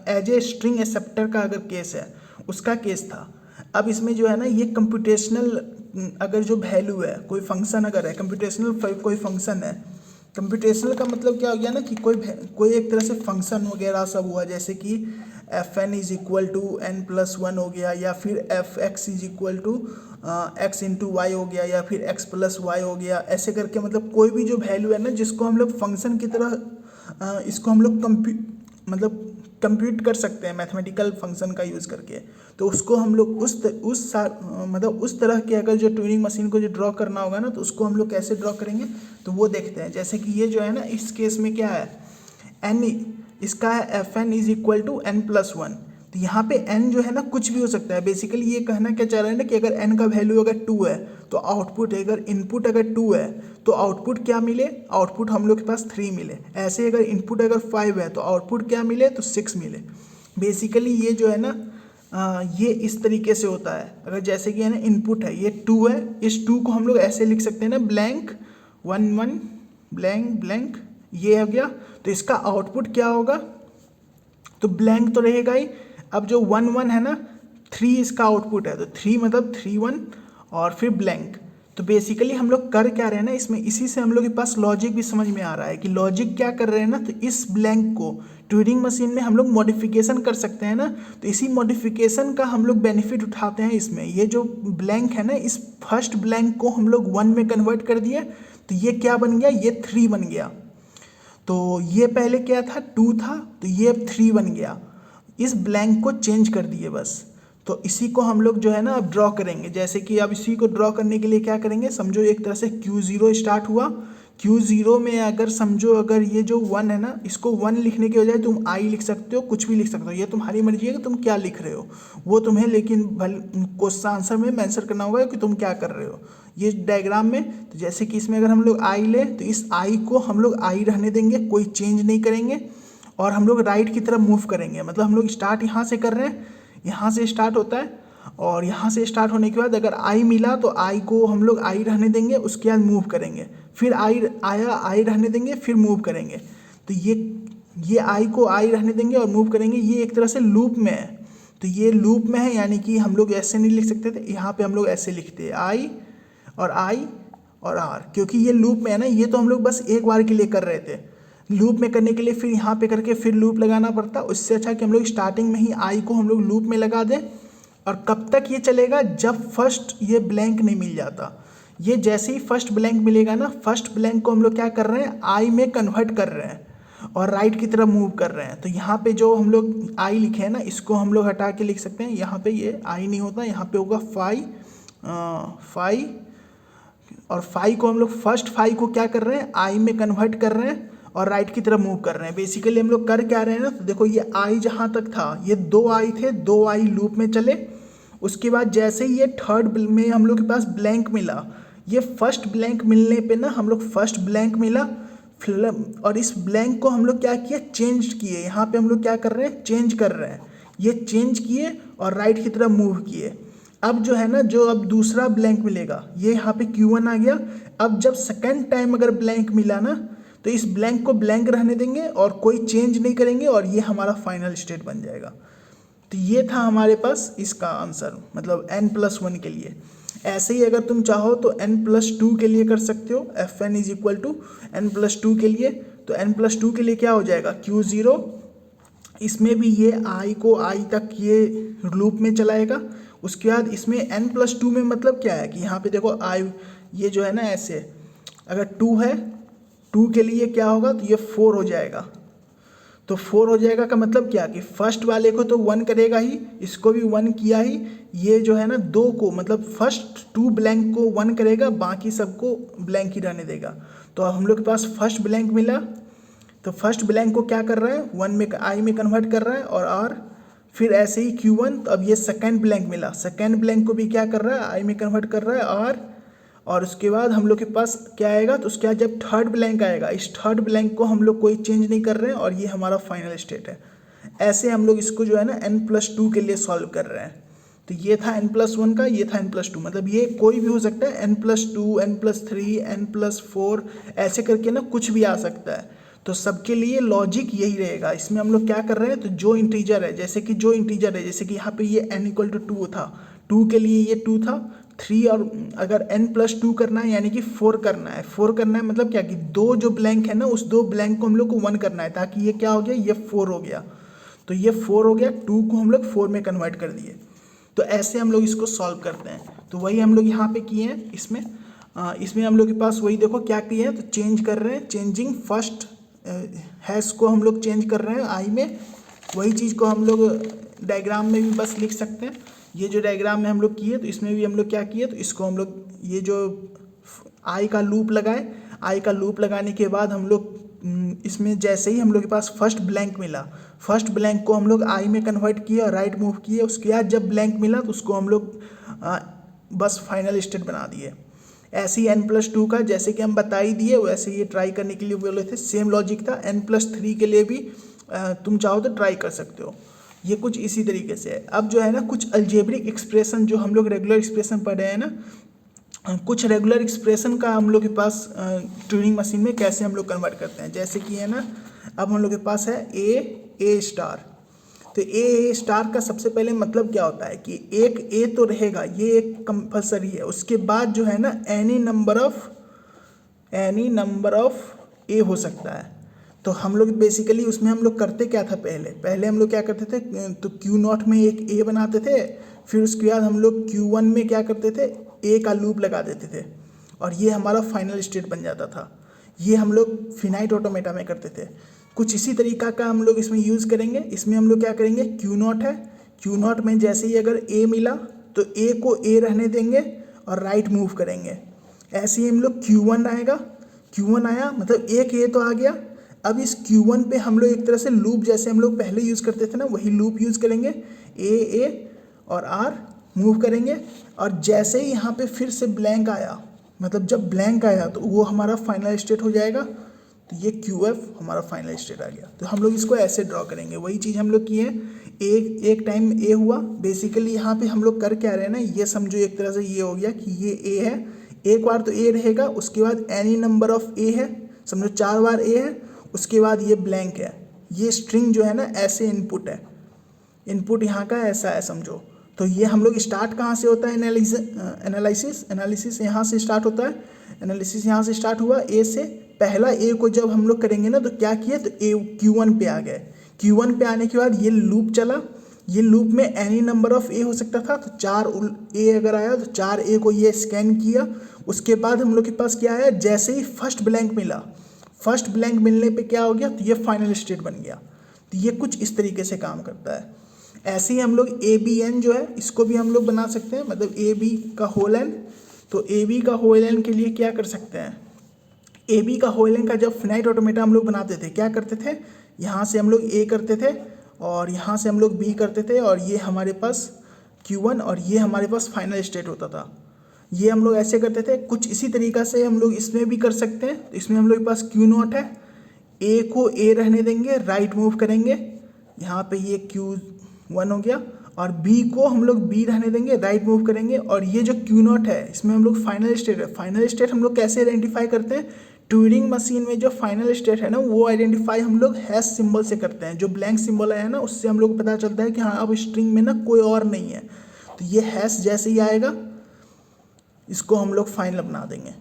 एज ए स्ट्रिंग एक्सेप्टर का अगर केस है, उसका केस था। अब इसमें जो है ना, ये कंप्यूटेशनल अगर जो वैल्यू है, कोई फंक्शन अगर है, कंप्यूटेशनल कोई फंक्शन है। कंप्यूटेशनल का मतलब क्या हो गया ना कि कोई एक तरह से फंक्शन वगैरह सब हुआ, जैसे कि fn is equal to n+1 हो गया, या फिर fx is equal to x into Y हो गया, या फिर x+y हो गया। ऐसे करके मतलब कोई भी जो वैल्यू है ना, जिसको हम लोग फंक्शन की तरह इसको हम लोग कंप्यूट कर सकते हैं मैथमेटिकल फंक्शन का यूज़ करके। तो उसको हम लोग उस तरह के अगर जो ट्यूरिंग मशीन को जो ड्रॉ करना होगा ना, तो उसको हम लोग कैसे ड्रॉ करेंगे तो वो देखते हैं। जैसे कि ये जो है ना, इस केस में क्या है, n इसका है fn is equal to n+1। तो यहाँ पे n जो है ना कुछ भी हो सकता है। बेसिकली ये कहना क्या चाह रहा है ना कि अगर n का वैल्यू अगर 2 है तो आउटपुट, अगर इनपुट अगर 2 है तो आउटपुट क्या मिले, आउटपुट हम लोग के पास 3 मिले। ऐसे अगर इनपुट अगर 5 है तो आउटपुट क्या मिले, तो 6 मिले। बेसिकली ये जो है ना ये इस तरीके से होता है। अगर जैसे कि है ना, इनपुट है, ये 2 है, इस 2 को हम लोग ऐसे लिख सकते हैं ना, ब्लैंक 1 1 ब्लैंक ब्लैंक, ये हो गया। तो इसका आउटपुट क्या होगा, तो ब्लैंक तो रहेगा ही। अब जो 1 1 है ना, 3 इसका आउटपुट है, तो 3 मतलब 3 1 और फिर ब्लैंक। तो बेसिकली हम लोग कर क्या रहे हैं ना इसमें, इसी से हम लोग के पास लॉजिक भी समझ में आ रहा है कि लॉजिक क्या कर रहे हैं ना। तो इस ब्लैंक को ट्यूरिंग मशीन में हम लोग मॉडिफिकेशन कर सकते हैं ना, तो इसी मॉडिफिकेशन का हम लोग बेनिफिट उठाते हैं इसमें। ये जो ब्लैंक है ना, इस फर्स्ट ब्लैंक को हम लोग 1 में कन्वर्ट कर दिए, तो ये क्या बन गया, ये 3 बन गया। तो ये पहले क्या था, 2 था, तो ये अब 3 बन गया। इस ब्लैंक को चेंज कर दिए बस। तो इसी को हम लोग जो है ना अब ड्रॉ करेंगे। जैसे कि अब इसी को ड्रॉ करने के लिए क्या करेंगे, समझो एक तरह से Q0 स्टार्ट हुआ। Q0 में अगर समझो अगर ये जो 1 है ना, इसको 1 लिखने के बजाय तुम I लिख सकते हो, कुछ भी लिख सकते हो, ये तुम्हारी मर्जी है कि तुम क्या लिख रहे हो वो तुम्हें, लेकिन क्वेश्चन आंसर में मेंशन करना होगा कि तुम क्या कर रहे हो ये डायग्राम में। तो जैसे कि इसमें अगर हम लोग I लें, तो इस I को हम लोग I रहने देंगे, कोई चेंज नहीं करेंगे, और हम लोग राइट की तरफ मूव करेंगे। मतलब हम लोग स्टार्ट यहाँ से कर रहे हैं, यहाँ से स्टार्ट होता है, और यहाँ से स्टार्ट होने के बाद अगर I मिला तो I को हम लोग I रहने देंगे, उसके बाद मूव करेंगे, फिर I आया I रहने देंगे, फिर मूव करेंगे। तो ये I को I रहने देंगे और मूव करेंगे। ये एक तरह से लूप में है, तो ये लूप में है, यानी कि हम लोग ऐसे नहीं लिख सकते थे, यहाँ पे हम लोग ऐसे लिखते हैं I और R, क्योंकि ये लूप में है ना। ये तो हम लोग बस एक बार के लिए कर रहे थे, लूप में करने के लिए फिर यहाँ पे करके फिर लूप लगाना पड़ता। उससे अच्छा कि हम लोग स्टार्टिंग में ही I को हम लोग लूप में लगा दें। और कब तक ये चलेगा, जब फर्स्ट ये ब्लैंक नहीं मिल जाता। ये जैसे ही फर्स्ट ब्लैंक मिलेगा ना, फर्स्ट ब्लैंक को हम लोग क्या कर रहे हैं, I में कन्वर्ट कर रहे हैं और राइट की तरफ मूव कर रहे हैं। तो यहाँ पे जो हम लोग I लिखे हैं ना, इसको हम लोग हटा के लिख सकते हैं। यहाँ पे ये I नहीं होता, यहाँ पे होगा 5 और 5 को हम लोग फर्स्ट 5 को क्या कर रहे हैं, I में कन्वर्ट कर रहे हैं और राइट की तरफ मूव कर रहे हैं। बेसिकली हम लोग कर क्या रहे हैं ना, तो देखो ये I जहाँ तक था, ये 2 I थे, 2 I लूप में चले। उसके बाद जैसे ही ये थर्ड में हम लोग के पास ब्लैंक मिला, ये फर्स्ट ब्लैंक मिलने पे ना हम लोग फर्स्ट ब्लैंक मिला, और इस ब्लैंक को हम लोग क्या किया, चेंज किए। यहाँ पे हम लोग क्या कर रहे हैं, चेंज कर रहे हैं। ये चेंज किए और राइट की तरफ मूव किए। अब जो है ना, जो अब दूसरा ब्लैंक मिलेगा, ये यहाँ पे Q1 आ गया। अब जब सेकेंड टाइम अगर ब्लैंक मिला ना, तो इस ब्लैंक को ब्लैंक रहने देंगे और कोई चेंज नहीं करेंगे, और ये हमारा फाइनल स्टेट बन जाएगा। तो ये था हमारे पास इसका आंसर, मतलब n+1 के लिए। ऐसे ही अगर तुम चाहो तो n+2 के लिए कर सकते हो। fn is equal to n+2 के लिए, तो n+2 के लिए क्या हो जाएगा, Q0, इसमें भी ये I को I तक ये लूप में चलाएगा। उसके बाद इसमें n+2 में मतलब क्या है कि यहाँ पे देखो आई ये जो है ना ऐसे, अगर 2 है 2 के लिए क्या होगा तो ये 4 हो जाएगा। तो 4 हो जाएगा का मतलब क्या कि फर्स्ट वाले को तो 1 करेगा ही, इसको भी 1 किया ही, ये जो है ना 2 को मतलब फर्स्ट 2 ब्लैंक को 1 करेगा, बाकी सबको ब्लैंक ही रहने देगा। तो अब हम लोग के पास फर्स्ट ब्लैंक मिला, तो फर्स्ट ब्लैंक को क्या कर रहा है 1 में आई में कन्वर्ट कर रहा है और आर, फिर ऐसे ही Q1। तो अब ये सेकेंड ब्लैंक मिला, सेकेंड ब्लैंक को भी क्या कर रहा है आई में कन्वर्ट कर रहा है आर, और उसके बाद हम लोग के पास क्या आएगा तो उसके बाद जब थर्ड ब्लैंक आएगा, इस थर्ड ब्लैंक को हम लोग कोई चेंज नहीं कर रहे हैं और ये हमारा फाइनल स्टेट है। ऐसे हम लोग इसको जो है ना n+2 के लिए सॉल्व कर रहे हैं। तो ये था n+1 का, ये था n+2, मतलब ये कोई भी हो सकता है, n+2 n+3 n+4 ऐसे करके ना कुछ भी आ सकता है। तो सबके लिए लॉजिक यही रहेगा। इसमें हम लोग क्या कर रहे हैं तो जो इंटीजर है, जैसे कि जो इंटीजर है, जैसे कि यहाँ पे ये n=2 था, 2 के लिए ये 2 था, 3 और अगर n+2 करना है यानी कि 4 करना है, 4 करना है मतलब क्या कि 2 जो ब्लैंक है ना उस 2 ब्लैंक को हम लोग को 1 करना है, ताकि ये क्या हो गया ये 4 हो गया। तो ये 4 हो गया, 2 को हम लोग 4 में कन्वर्ट कर दिए। तो ऐसे हम लोग इसको सॉल्व करते हैं। तो वही हम लोग यहाँ पे किए हैं। इसमें हम लोग के पास वही देखो क्या किए हैं, तो चेंज कर रहे हैं, चेंजिंग फर्स्ट हैश को हम लोग चेंज कर रहे हैं आई में। वही चीज़ को हम लोग डायग्राम में भी बस लिख सकते हैं। ये जो डायग्राम में हम लोग किए तो इसमें भी हम लोग क्या किए, तो इसको हम लोग ये जो आई का लूप लगाए, आई का लूप लगाने के बाद हम लोग इसमें जैसे ही हम लोग के पास फर्स्ट ब्लैंक मिला, फर्स्ट ब्लैंक को हम लोग आई में कन्वर्ट किए और राइट मूव किए। उसके बाद जब ब्लैंक मिला तो उसको हम लोग बस फाइनल स्टेट बना दिए। ऐसे ही n+2 का जैसे कि हम बता ही दिए, वैसे ये ट्राई करने के लिए बोले थे, सेम लॉजिक था। n+3 के लिए भी तुम चाहो तो ट्राई कर सकते हो। ये कुछ इसी तरीके से है। अब जो है ना कुछ अलजेब्रिक एक्सप्रेशन जो हम लोग रेगुलर एक्सप्रेशन पढ़े हैं ना, कुछ रेगुलर एक्सप्रेशन का हम लोग के पास ट्यूरिंग मशीन में कैसे हम लोग कन्वर्ट करते हैं। जैसे कि है ना, अब हम लोग के पास है ए स्टार। तो ए स्टार का सबसे पहले मतलब क्या होता है कि एक ए तो रहेगा, ये एक कंपलसरी है। उसके बाद जो है ना एनी नंबर ऑफ ए हो सकता है। तो हम लोग बेसिकली उसमें हम लोग करते क्या था, पहले हम लोग क्या करते थे, तो Q0 में एक ए बनाते थे, फिर उसके बाद हम लोग Q1 में क्या करते थे, ए का लूप लगा देते थे और ये हमारा फाइनल स्टेट बन जाता था। ये हम लोग फिनाइट ऑटोमेटा में करते थे। कुछ इसी तरीका का हम लोग इसमें यूज़ करेंगे। इसमें हम लोग क्या करेंगे, Q0 है, Q0 में जैसे ही अगर ए मिला तो ए को ए रहने देंगे और राइट मूव करेंगे। ऐसे ही हम लोग Q1 आएगा, Q1 आया मतलब एक ए तो आ गया। अब इस Q1 पे हम लोग एक तरह से लूप जैसे हम लोग पहले यूज़ करते थे ना, वही लूप यूज़ करेंगे, ए और आर मूव करेंगे। और जैसे ही यहाँ पे फिर से ब्लैंक आया, मतलब जब ब्लैंक आया तो वो हमारा फाइनल स्टेट हो जाएगा। तो ये QF हमारा फाइनल स्टेट आ गया। तो हम लोग इसको ऐसे ड्रॉ करेंगे। वही चीज़ हम लोग किए, एक टाइम ए हुआ। बेसिकली यहाँ पे हम लोग कर क्या रहे हैं ना, ये समझो एक तरह से ये हो गया कि ये ए है, एक बार तो ए रहेगा, उसके बाद एनी नंबर ऑफ ए है, समझो 4 बार ए है, उसके बाद ये ब्लैंक है। ये स्ट्रिंग जो है ना ऐसे इनपुट है, इनपुट यहाँ का ऐसा है समझो। तो ये हम लोग स्टार्ट कहाँ से होता है, एनालिसिस यहाँ से स्टार्ट होता है। एनालिसिस यहाँ से स्टार्ट हुआ ए से। पहला ए को जब हम लोग करेंगे ना तो क्या किए, तो Q1 पे आ गए। Q1 पे आने के बाद ये लूप चला। ये लूप में एनी नंबर ऑफ ए हो सकता था, तो 4 ए अगर आया तो 4 ए को ये स्कैन किया। उसके बाद हम लोग के पास क्या आया, जैसे ही फर्स्ट ब्लैंक मिला, फर्स्ट ब्लैंक मिलने पे क्या हो गया, तो ये फाइनल स्टेट बन गया। तो ये कुछ इस तरीके से काम करता है। ऐसे ही हम लोग ABN जो है इसको भी हम लोग बना सकते हैं, मतलब AB का होल एन। तो AB का होल एन के लिए क्या कर सकते हैं, AB का होल एन का जब फिनाइट ऑटोमेटा हम लोग बनाते थे क्या करते थे, यहाँ से हम लोग A करते थे और यहाँ से हम लोग B करते थे और ये हमारे पास Q1 और ये हमारे पास फाइनल स्टेट होता था। ये हम लोग ऐसे करते थे। कुछ इसी तरीक़ा से हम लोग इसमें भी कर सकते हैं। तो इसमें हम लोग के पास Q0 है, A को A रहने देंगे, राइट मूव करेंगे, यहाँ पे ये Q1 हो गया, और B को हम लोग B रहने देंगे, राइट मूव करेंगे। और ये जो Q0 है इसमें हम लोग फाइनल स्टेट है। फाइनल स्टेट हम लोग कैसे आइडेंटिफाई करते हैं, ट्यूरिंग मशीन में जो फाइनल स्टेट है ना वो आइडेंटिफाई हम लोग हैश सिंबल से करते हैं। जो ब्लैंक सिंबल आया है ना उससे हम लोग को पता चलता है कि हाँ अब स्ट्रिंग में ना कोई और नहीं है। तो ये हैश जैसे ही आएगा इसको हम लोग फाइनल बना देंगे,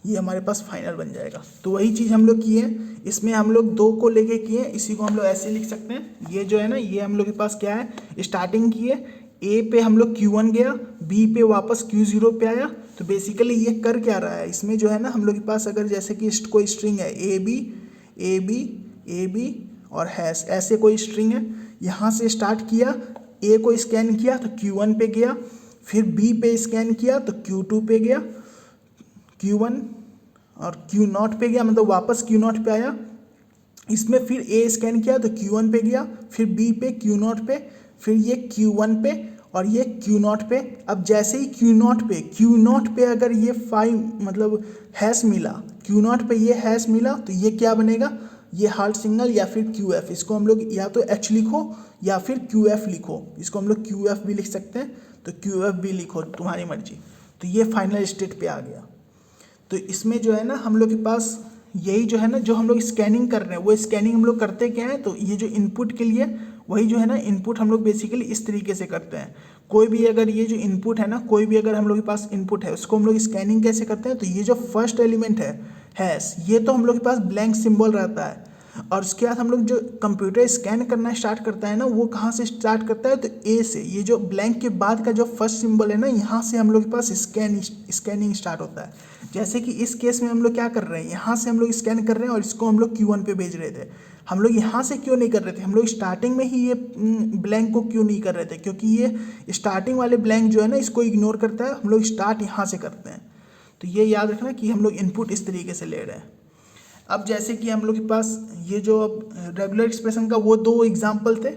ये हमारे पास फाइनल बन जाएगा। तो वही चीज़ हम लोग किए। इसमें हम लोग 2 को लेके किए, इसी को हम लोग ऐसे लिख सकते हैं। ये जो है ना ये हम लोग के पास क्या है, स्टार्टिंग किए ए पे हम लोग Q1 गया, बी पे वापस Q0 पे आया। तो बेसिकली ये कर क्या रहा है, इसमें जो है ना हम लोग के पास अगर जैसे कि कोई स्ट्रिंग है ए बी और हैश, ऐसे कोई स्ट्रिंग है, यहाँ से स्टार्ट किया, ए को स्कैन किया तो Q1 पे गया, फिर बी पे स्कैन किया तो Q2 पे गया, Q1 और Q0 पे गया, मतलब वापस Q0 पे आया। इसमें फिर ए स्कैन किया तो Q1 पे गया, फिर बी पे Q0 पे, फिर ये Q1 पे और ये Q0 पे। अब जैसे ही Q0 पे अगर ये 5 मतलब हैश मिला, Q0 पे ये हैश मिला तो ये क्या बनेगा, ये हार्ट सिग्नल या फिर QF। इसको हम लोग या तो H लिखो या फिर QF लिखो, इसको हम लोग QF भी लिख सकते हैं, तो QF भी लिखो, तुम्हारी मर्जी। तो ये फाइनल स्टेट पे आ गया। तो इसमें जो है ना हम लोग के पास यही जो है ना, जो हम लोग स्कैनिंग कर रहे हैं वो स्कैनिंग हम लोग करते क्या है, तो ये जो इनपुट के लिए वही जो है ना इनपुट हम लोग बेसिकली इस तरीके से करते हैं। कोई भी अगर ये जो इनपुट है ना, कोई भी अगर हम लोग के पास इनपुट है उसको हम लोग स्कैनिंग कैसे करते हैं, तो ये जो फर्स्ट एलिमेंट है हैश, ये तो हम लोग के पास ब्लैंक सिंबल रहता है, और उसके बाद हम लोग जो कंप्यूटर स्कैन करना स्टार्ट करता है ना, वो कहाँ से स्टार्ट करता है, तो ए से। ये जो ब्लैंक के बाद का जो फर्स्ट सिंबल है ना, यहाँ से हम लोग के पास स्कैनिंग स्टार्ट होता है। जैसे कि इस केस में हम लोग क्या कर रहे हैं, यहाँ से हम लोग स्कैन कर रहे हैं और इसको हम लोग Q1 पे भेज रहे थे। हम लोग यहाँ से क्यों नहीं कर रहे थे, हम लोग स्टार्टिंग में ही ये ब्लैंक को क्यों नहीं कर रहे थे, क्योंकि ये स्टार्टिंग वाले ब्लैंक जो है ना इसको इग्नोर करता है, हम लोग स्टार्ट यहाँ से करते हैं। तो ये याद रखना कि हम लोग इनपुट इस तरीके से ले रहे हैं। अब जैसे कि हम लोग के पास ये जो अब रेगुलर एक्सप्रेशन का वो 2 एग्जाम्पल थे,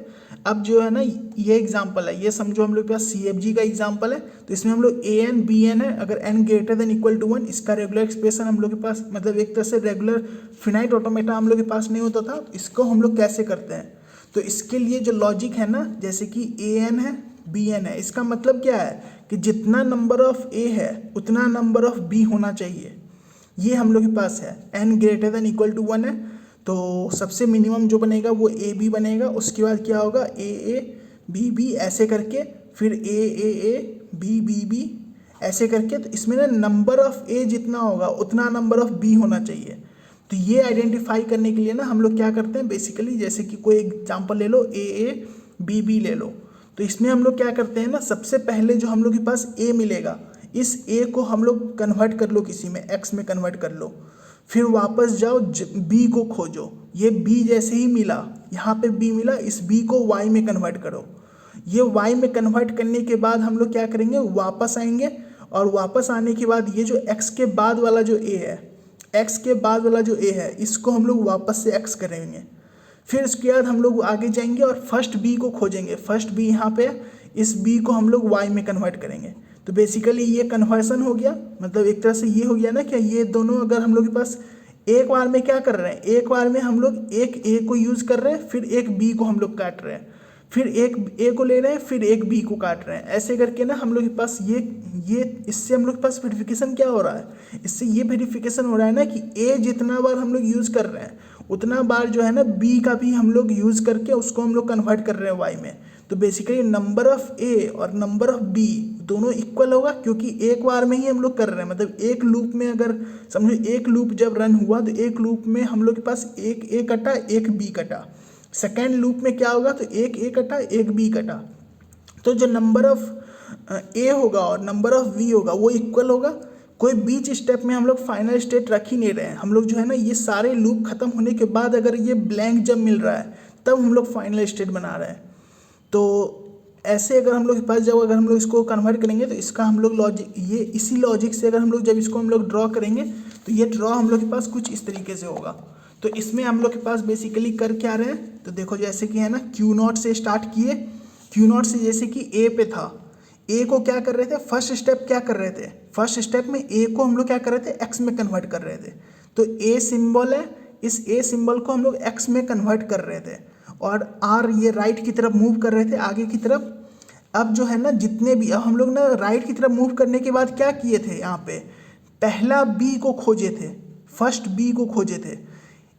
अब जो है ना ये एग्जाम्पल है, ये समझो हम लोग के पास CFG का एग्जाम्पल है। तो इसमें हम लोग AN BN है, अगर n greater than equal to 1, इसका रेगुलर एक्सप्रेशन हम लोग के पास, मतलब एक तरह से रेगुलर फिनाइट ऑटोमेटा हम लोग के पास नहीं होता था। इसको हम लोग कैसे करते हैं, तो इसके लिए जो लॉजिक है ना, जैसे कि AN है BN है, इसका मतलब क्या है कि जितना नंबर ऑफ A है उतना नंबर ऑफ B होना चाहिए। ये हम लोग के पास है, n greater than equal to 1 है, तो सबसे मिनिमम जो बनेगा वो AB बनेगा। उसके बाद क्या होगा, AA BB ऐसे करके, फिर AAA BBB ऐसे करके। तो इसमें ना नंबर ऑफ A जितना होगा उतना नंबर ऑफ B होना चाहिए। तो ये आइडेंटिफाई करने के लिए ना हम लोग क्या करते हैं, बेसिकली जैसे कि कोई एग्जाम्पल ले लो, AA BB ले लो। तो इसमें हम लोग क्या करते हैं ना, सबसे पहले जो हम लोग के पास A मिलेगा, इस A को हम लोग कन्वर्ट कर लो, किसी में X में कन्वर्ट कर लो, फिर वापस जाओ B को खोजो। ये B जैसे ही मिला, यहाँ पे B मिला, इस B को Y में कन्वर्ट करो। ये Y में कन्वर्ट करने के बाद हम लोग क्या करेंगे, वापस आएंगे, और वापस आने के बाद ये जो X के बाद वाला जो A है, X के बाद वाला जो A है, इसको हम लोग वापस से X करेंगे। फिर उसके बाद हम लोग आगे जाएंगे और फर्स्ट B को खोजेंगे। फर्स्ट B यहाँ पे, इस B को हम लोग Y में कन्वर्ट करेंगे। तो बेसिकली ये कन्वर्सन हो गया, मतलब एक तरह से ये हो गया ना कि ये दोनों अगर हम लोग के पास एक बार में क्या कर रहे हैं, एक बार में हम लोग एक A को यूज़ कर रहे हैं, फिर एक B को हम लोग काट रहे हैं, फिर एक A को ले रहे हैं, फिर एक B को काट रहे हैं। ऐसे करके ना हम लोग के पास ये इससे हम लोग के पास वेरिफिकेशन क्या हो रहा है, इससे ये वेरिफिकेशन हो रहा है ना कि A जितना बार हम लोग यूज़ कर रहे हैं उतना बार जो है ना B का भी हम लोग यूज़ करके उसको हम लोग कन्वर्ट कर रहे हैं Y में। तो बेसिकली नंबर ऑफ A और नंबर ऑफ B दोनों इक्वल होगा, क्योंकि एक बार में ही हम लोग कर रहे हैं। मतलब एक लूप में अगर समझो एक लूप जब रन हुआ तो एक लूप में हम लोग के पास एक A कटा, एक B कटा। सेकेंड लूप में क्या होगा, तो एक A कटा, एक B कटा। तो जो नंबर ऑफ A होगा और नंबर ऑफ B होगा वो इक्वल होगा। कोई बीच स्टेप में हम लोग फाइनल स्टेट रख ही नहीं रहे हैं। हम लोग जो है ना ये सारे लूप खत्म होने के बाद अगर ये ब्लैंक जब मिल रहा है तब हम लोग फाइनल स्टेट बना रहे हैं। तो ऐसे अगर हम लोग के पास जब अगर हम लोग इसको कन्वर्ट करेंगे तो इसका हम लोग लॉजिक, ये इसी लॉजिक से अगर हम लोग जब इसको हम लोग ड्रॉ करेंगे तो ये ड्रॉ हम लोग के पास कुछ इस तरीके से होगा। तो इसमें हम लोग के पास बेसिकली कर क्या रहे हैं, तो देखो जैसे कि है ना Q0 से स्टार्ट किए, Q0 से जैसे कि A पे था, A को क्या कर रहे थे, फर्स्ट स्टेप क्या कर रहे थे, फर्स्ट स्टेप में A को हम लोग क्या कर रहे थे, X में कन्वर्ट कर रहे थे। तो A सिंबल है, इस A सिंबल को हम लोग X में कन्वर्ट कर रहे थे और R ये राइट की तरफ मूव कर रहे थे, आगे की तरफ। अब जो है ना जितने भी, अब हम लोग ना राइट की तरफ मूव करने के बाद क्या किए थे, यहाँ पे पहला B को खोजे थे, फर्स्ट B को खोजे थे।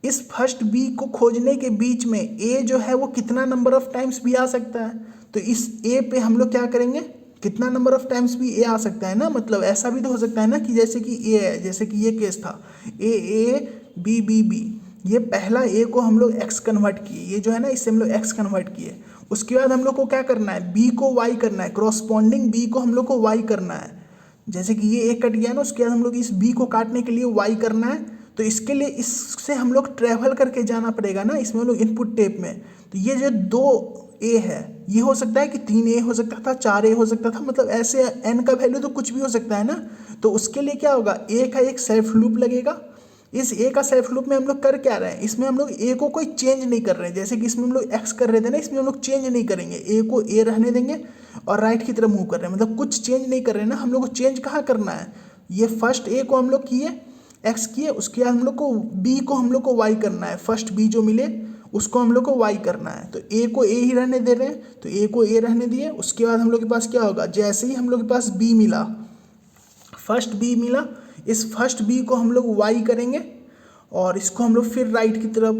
इस फर्स्ट B को खोजने के बीच में A जो है वो कितना नंबर ऑफ टाइम्स भी आ सकता है। तो इस A पे हम लोग क्या करेंगे, कितना नंबर ऑफ टाइम्स भी A आ सकता है ना। मतलब ऐसा भी तो हो सकता है ना कि जैसे कि A है, जैसे कि ये केस था A B B B, ये पहला A को हम लोग X कन्वर्ट किए, ये जो है ना इससे हम लोग X कन्वर्ट किए, उसके बाद हम लोग को क्या करना है, बी को वाई करना है, क्रॉसपॉन्डिंग बी को हम लोग को वाई करना है। जैसे कि ये एक कट गया ना, उसके बाद हम लोग इस बी को काटने के लिए वाई करना है। तो इसके लिए इससे हम लोग ट्रैवल करके जाना पड़ेगा ना, इसमें हम लोग इनपुट टेप में। तो ये जो 2a है, ये हो सकता है कि 3a हो सकता था, 4a हो सकता था, मतलब ऐसे n का वैल्यू तो कुछ भी हो सकता है ना। तो उसके लिए क्या होगा, a का एक सेल्फ लूप लगेगा। इस a का सेल्फ लूप में हम लोग कर क्या रहे हैं, इसमें हम लोग a को कोई चेंज नहीं कर रहे हैं। जैसे कि इसमें हम लोग x कर रहे थे ना, इसमें हम लोग चेंज नहीं करेंगे, a को a रहने देंगे और राइट की तरफ मूव कर रहे हैं, मतलब कुछ चेंज नहीं कर रहे हैं ना। हम लोग को चेंज कहाँ करना है, ये फर्स्ट a को हम लोग किए, x किए, उसके बाद हम लोग को b को हम लोग को y करना है। फर्स्ट b जो मिले उसको हम लोग को y करना है। तो a को a ही रहने दे रहे हैं, तो a को a रहने दिए। उसके बाद हम लोग के पास क्या होगा, जैसे ही हम लोग के पास b मिला, फर्स्ट b मिला, इस फर्स्ट b को हम लोग y करेंगे और इसको हम लोग फिर राइट की तरफ,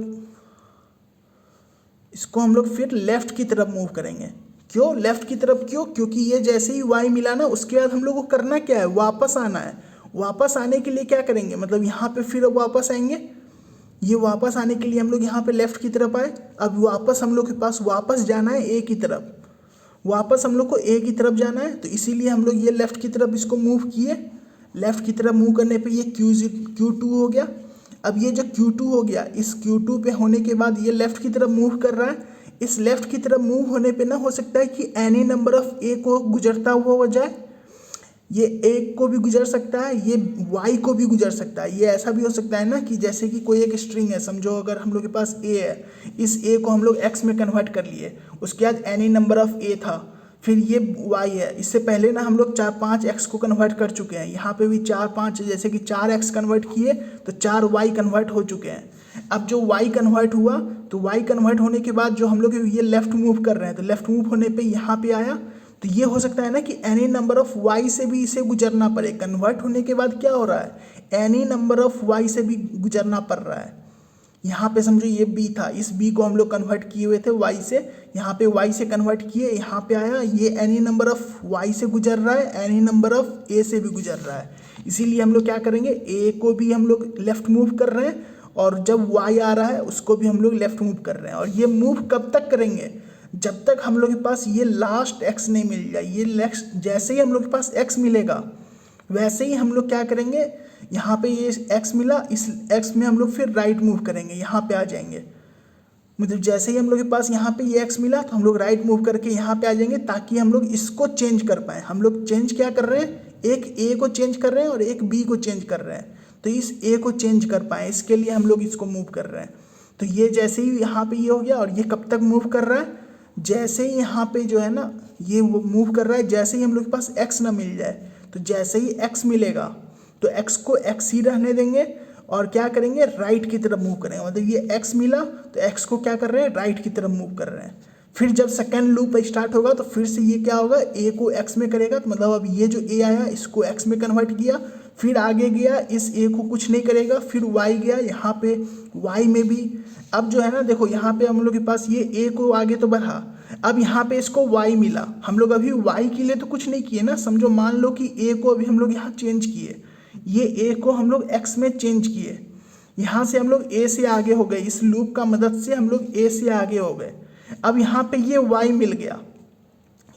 इसको हम लोग फिर लेफ्ट की तरफ मूव करेंगे। क्यों लेफ्ट की तरफ, क्यों, क्योंकि ये जैसे ही y मिला ना, उसके बाद हम लोग को करना क्या है, वापस आना है। वापस आने के लिए क्या करेंगे, मतलब यहाँ पे फिर वापस आएंगे। ये वापस आने के लिए हम लोग यहाँ पे लेफ्ट की तरफ आए। अब वापस हम लोग के पास वापस जाना है a की तरफ, वापस हम लोग को a की तरफ जाना है। तो इसीलिए हम लोग ये लेफ्ट की तरफ इसको मूव किए। लेफ्ट की तरफ मूव करने पे ये Q2 हो गया। अब ये जो Q2 हो गया, इस Q2 पे होने के बाद ये लेफ्ट की तरफ मूव कर रहा है। इस लेफ्ट की तरफ मूव होने पे ना हो सकता है कि एनी नंबर ऑफ a को गुजरता हुआ हो जाए, ये एक को भी गुजर सकता है, ये y को भी गुजर सकता है। ये ऐसा भी हो सकता है ना कि जैसे कि कोई एक स्ट्रिंग है, समझो अगर हम लोग के पास a है, इस a को हम लोग x में कन्वर्ट कर लिए, उसके बाद एनी नंबर ऑफ a था, फिर ये y है। इससे पहले ना हम लोग 4-5 x को कन्वर्ट कर चुके हैं, यहाँ पे भी 4-5, जैसे कि 4x कन्वर्ट किए तो 4y कन्वर्ट हो चुके हैं। अब जो y कन्वर्ट हुआ, तो y कन्वर्ट होने के बाद जो हम लोग ये लेफ्ट मूव कर रहे हैं, तो लेफ्ट मूव होने पे यहाँ पे आया। तो ये हो सकता है ना कि एनी नंबर ऑफ y से भी इसे गुजरना पड़े। कन्वर्ट होने के बाद क्या हो रहा है, एनी नंबर ऑफ y से भी गुजरना पड़ रहा है। यहाँ पे समझो ये b था, इस b को हम लोग कन्वर्ट किए हुए थे y से, यहाँ पे y से कन्वर्ट किए, यहाँ पे आया, ये एनी नंबर ऑफ y से गुजर रहा है, एनी नंबर ऑफ a से भी गुजर रहा है। इसीलिए हम लोग क्या करेंगे, a को भी हम लोग लेफ्ट मूव कर रहे हैं और जब y आ रहा है उसको भी हम लोग लेफ्ट मूव कर रहे हैं। और ये मूव कब तक करेंगे, जब तक हम लोग के पास ये लास्ट x नहीं मिल जाए। ये नेक्स्ट जैसे ही हम लोग के पास x मिलेगा, वैसे ही हम लोग क्या करेंगे, यहाँ पे ये x मिला, इस x में हम लोग फिर राइट मूव करेंगे, यहाँ पे आ जाएंगे। मतलब जैसे ही हम लोग के पास यहाँ पे ये x मिला, तो हम लोग राइट मूव करके यहाँ पे आ जाएंगे, ताकि हम लोग इसको चेंज कर पाएँ। हम लोग चेंज क्या कर रहे हैं, एक a को चेंज कर रहे हैं और एक b को चेंज कर रहे हैं। तो इस a को चेंज कर पाएँ, इसके लिए हम लोग इसको मूव कर रहे हैं। तो ये जैसे ही यहाँ पे ये हो गया, और ये कब तक मूव कर रहा है, जैसे ही यहाँ पे जो है ना ये मूव कर रहा है, जैसे ही हम लोग के पास x ना मिल जाए, तो जैसे ही x मिलेगा तो x को x ही रहने देंगे और क्या करेंगे, राइट की तरफ मूव करेंगे। मतलब ये x मिला तो x को क्या कर रहे हैं, राइट की तरफ मूव कर रहे हैं। फिर जब सेकेंड लूप स्टार्ट होगा तो फिर से ये क्या होगा, a को x में करेगा। तो मतलब अब ये जो a आया इसको x में कन्वर्ट किया, फिर आगे गया, इस a को कुछ नहीं करेगा, फिर y गया, यहाँ पे y में भी। अब जो है ना देखो, यहाँ पे हम लोग के पास ये a को आगे तो बढ़ा, अब यहाँ पे इसको y मिला। हम लोग अभी y के लिए तो कुछ नहीं किए ना, समझो मान लो कि a को अभी हम लोग यहाँ चेंज किए, ये a को हम लोग x में चेंज किए, यहाँ से हम लोग a से आगे हो गए, इस लूप का मदद से हम लोग a से आगे हो गए। अब यहाँ पे ये y मिल गया,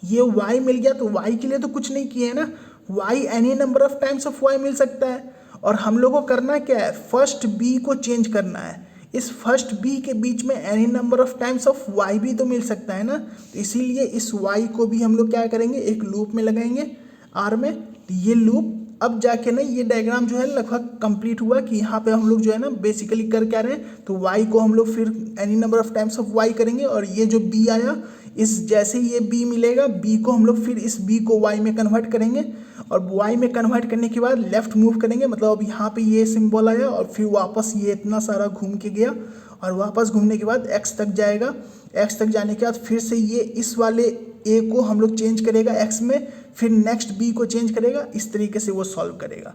ये y मिल गया, तो y के लिए तो कुछ नहीं किए ना, y any number of times of y मिल सकता है। और हम लोग को करना क्या है, फर्स्ट b को चेंज करना है। इस फर्स्ट b के बीच में any number of times of y भी तो मिल सकता है ना। तो इसीलिए इस y को भी हम लोग क्या करेंगे, एक लूप में लगाएंगे r में। तो ये लूप अब जाके ना ये डायग्राम जो है लगभग कंप्लीट हुआ कि यहाँ पे हम लोग जो है ना बेसिकली कर क्या रहे हैं, तो y को हम लोग फिर any number of times of y करेंगे, और ये जो b आया, इस जैसे ये b मिलेगा, b को हम लोग फिर इस b को y में कन्वर्ट करेंगे, और y में कन्वर्ट करने के बाद लेफ्ट मूव करेंगे। मतलब अब यहाँ पे ये सिंबल आया और फिर वापस ये इतना सारा घूम के गया, और वापस घूमने के बाद x तक जाएगा। x तक जाने के बाद फिर से ये इस वाले a को हम लोग चेंज करेगा x में, फिर नेक्स्ट b को चेंज करेगा, इस तरीके से वो सॉल्व करेगा।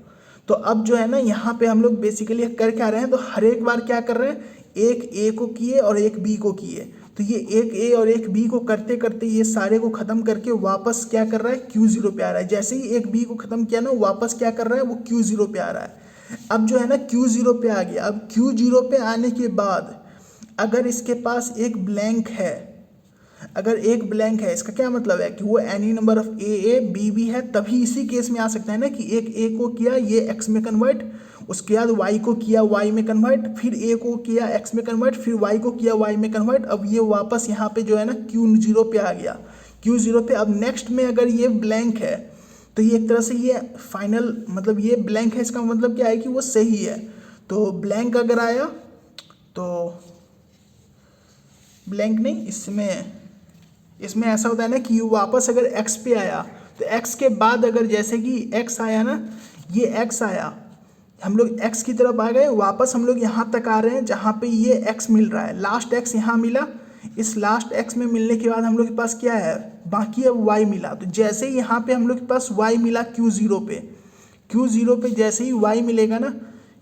तो अब जो है ना यहाँ पे हम लोग बेसिकली कर क्या रहे हैं, तो हर एक बार क्या कर रहे हैं, एक a को किए और एक b को किए। तो ये एक a और एक b को करते करते ये सारे को ख़त्म करके वापस क्या कर रहा है, Q0 पे आ रहा है। जैसे ही एक b को ख़त्म किया ना, वापस क्या कर रहा है, वो Q0 पे आ रहा है। अब जो है ना Q0 पे आ गया। अब Q0 पे आने के बाद अगर इसके पास एक ब्लैंक है, अगर एक ब्लैंक है, इसका क्या मतलब है कि वो any number of A B B है, तभी इसी केस में आ सकता है ना कि एक ए को किया ये एक्स में कन्वर्ट, उसके बाद वाई को किया वाई में कन्वर्ट, फिर ए को किया एक्स में कन्वर्ट, फिर वाई को किया वाई में कन्वर्ट। अब ये वापस यहाँ पे जो है ना Q0 पे आ गया, Q0 पे। अब नेक्स्ट में अगर ये ब्लैंक है तो ये एक तरह से ये फाइनल, मतलब ये ब्लैंक है, इसका मतलब क्या है कि वो सही है। तो ब्लैंक अगर आया तो ब्लैंक नहीं, इसमें ऐसा होता है ना कि वापस अगर x पे आया तो x के बाद अगर जैसे कि x आया ना, ये x आया, हम लोग x की तरफ आ गए, वापस हम लोग यहाँ तक आ रहे हैं जहाँ पे ये x मिल रहा है, लास्ट x यहाँ मिला, इस लास्ट x में मिलने के बाद हम लोग के पास क्या है, बाकी अब y मिला। तो जैसे ही यहाँ पे हम लोग के पास y मिला Q0 पे जैसे ही y मिलेगा ना,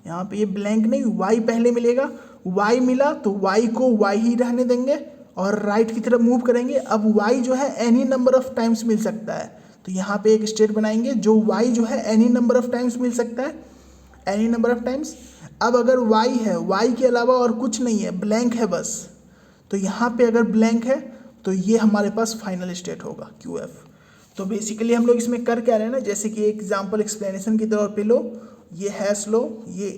यहाँ पे ये ब्लैंक नहीं, y पहले मिलेगा, y मिला तो y को y ही रहने देंगे और राइट की तरफ मूव करेंगे। अब y जो है एनी नंबर ऑफ टाइम्स मिल सकता है, तो यहाँ पे एक स्टेट बनाएंगे जो y जो है एनी नंबर ऑफ टाइम्स मिल सकता है, एनी नंबर ऑफ टाइम्स। अब अगर y है, y के अलावा और कुछ नहीं है, ब्लैंक है बस, तो यहाँ पे अगर ब्लैंक है तो ये हमारे पास फाइनल स्टेट होगा QF। तो बेसिकली हम लोग इसमें कर क्या रहे हैं ना, जैसे कि एग्जाम्पल एक्सप्लेनेशन के तौर पे लो, ये हैश लो, ये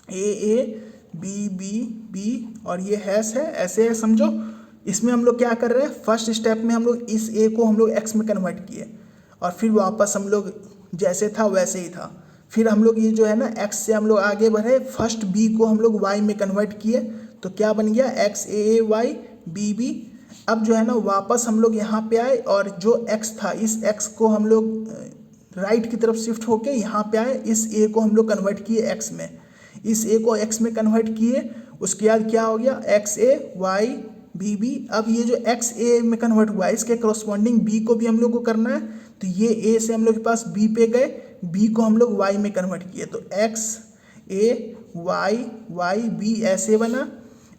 ए बी बी बी और ये हैश है, ऐसे है समझो। इसमें हम लोग क्या कर रहे हैं, फर्स्ट स्टेप में हम लोग इस ए को हम लोग एक्स में कन्वर्ट किए और फिर वापस हम लोग जैसे था वैसे ही था। फिर हम लोग ये जो है ना एक्स से हम लोग आगे बढ़े, फर्स्ट बी को हम लोग वाई में कन्वर्ट किए, तो क्या बन गया एक्स ए वाई बी बी। अब जो है ना वापस हम लोग यहाँ पे आए और जो x था, इस x को हम लोग राइट की तरफ शिफ्ट होके यहाँ पे आए, इस a को हम लोग कन्वर्ट किए x में, इस a को x में कन्वर्ट किए, उसके बाद क्या हो गया एक्स ए वाई बी बी। अब ये जो एक्स ए में कन्वर्ट हुआ है इसके करस्पॉन्डिंग b को भी हम लोग को करना है, तो ये a से हम लोग के पास b पे गए, b को हम लोग y में कन्वर्ट किए, तो एक्स ए वाई बी ऐसे बना।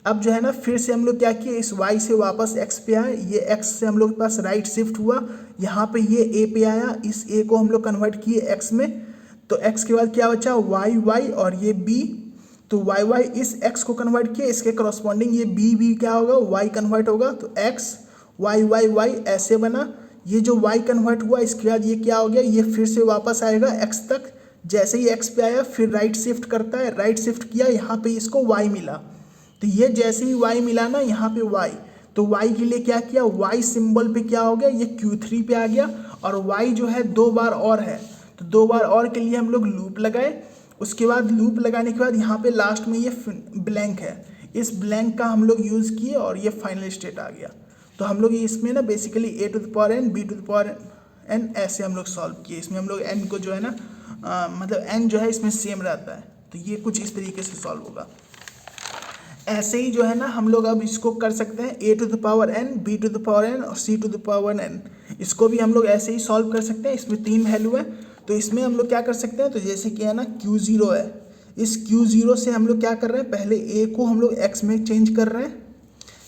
अब जो है ना फिर से हम लोग क्या किए, इस y से वापस x पे आए, ये x से हम लोग के पास राइट शिफ्ट हुआ, यहाँ पे ये a पे आया, इस a को हम लोग कन्वर्ट किए x में, तो x के बाद क्या बचा y और ये b, तो y इस x को कन्वर्ट किए, इसके करस्पॉन्डिंग ये b क्या होगा y कन्वर्ट होगा, तो x y ऐसे बना। ये जो y कन्वर्ट हुआ इसके बाद ये क्या हो गया, ये फिर से वापस आएगा x तक, जैसे ही x पे आया फिर राइट शिफ्ट करता है, राइट शिफ्ट किया, यहाँ पे इसको y मिला, तो ये जैसे ही y मिला ना यहाँ पे y, तो y के लिए क्या किया, y सिंबल पे क्या हो गया, ये Q3 पे आ गया, और y जो है 2 बार और है, तो 2 बार और के लिए हम लोग लूप लगाए। उसके बाद लूप लगाने के बाद यहाँ पे लास्ट में ये ब्लैंक है, इस ब्लैंक का हम लोग यूज़ किए और ये फाइनल स्टेट आ गया। तो हम लोग इसमें ना basically a to the power n b to the power n ऐसे हम लोग सॉल्व किए। इसमें हम लोग n को जो है ना मतलब n जो है इसमें सेम रहता है, तो ये कुछ इस तरीके से सॉल्व होगा। ऐसे ही जो है ना हम लोग अब इसको कर सकते हैं a to the power n, b to the power n और c to the power n, इसको भी हम लोग ऐसे ही सॉल्व कर सकते हैं। इसमें 3 वैल्यू है, तो इसमें हम लोग क्या कर सकते हैं, तो जैसे कि है ना Q0 है, इस Q0 से हम लोग क्या कर रहे हैं, पहले a को हम लोग x में चेंज कर रहे हैं।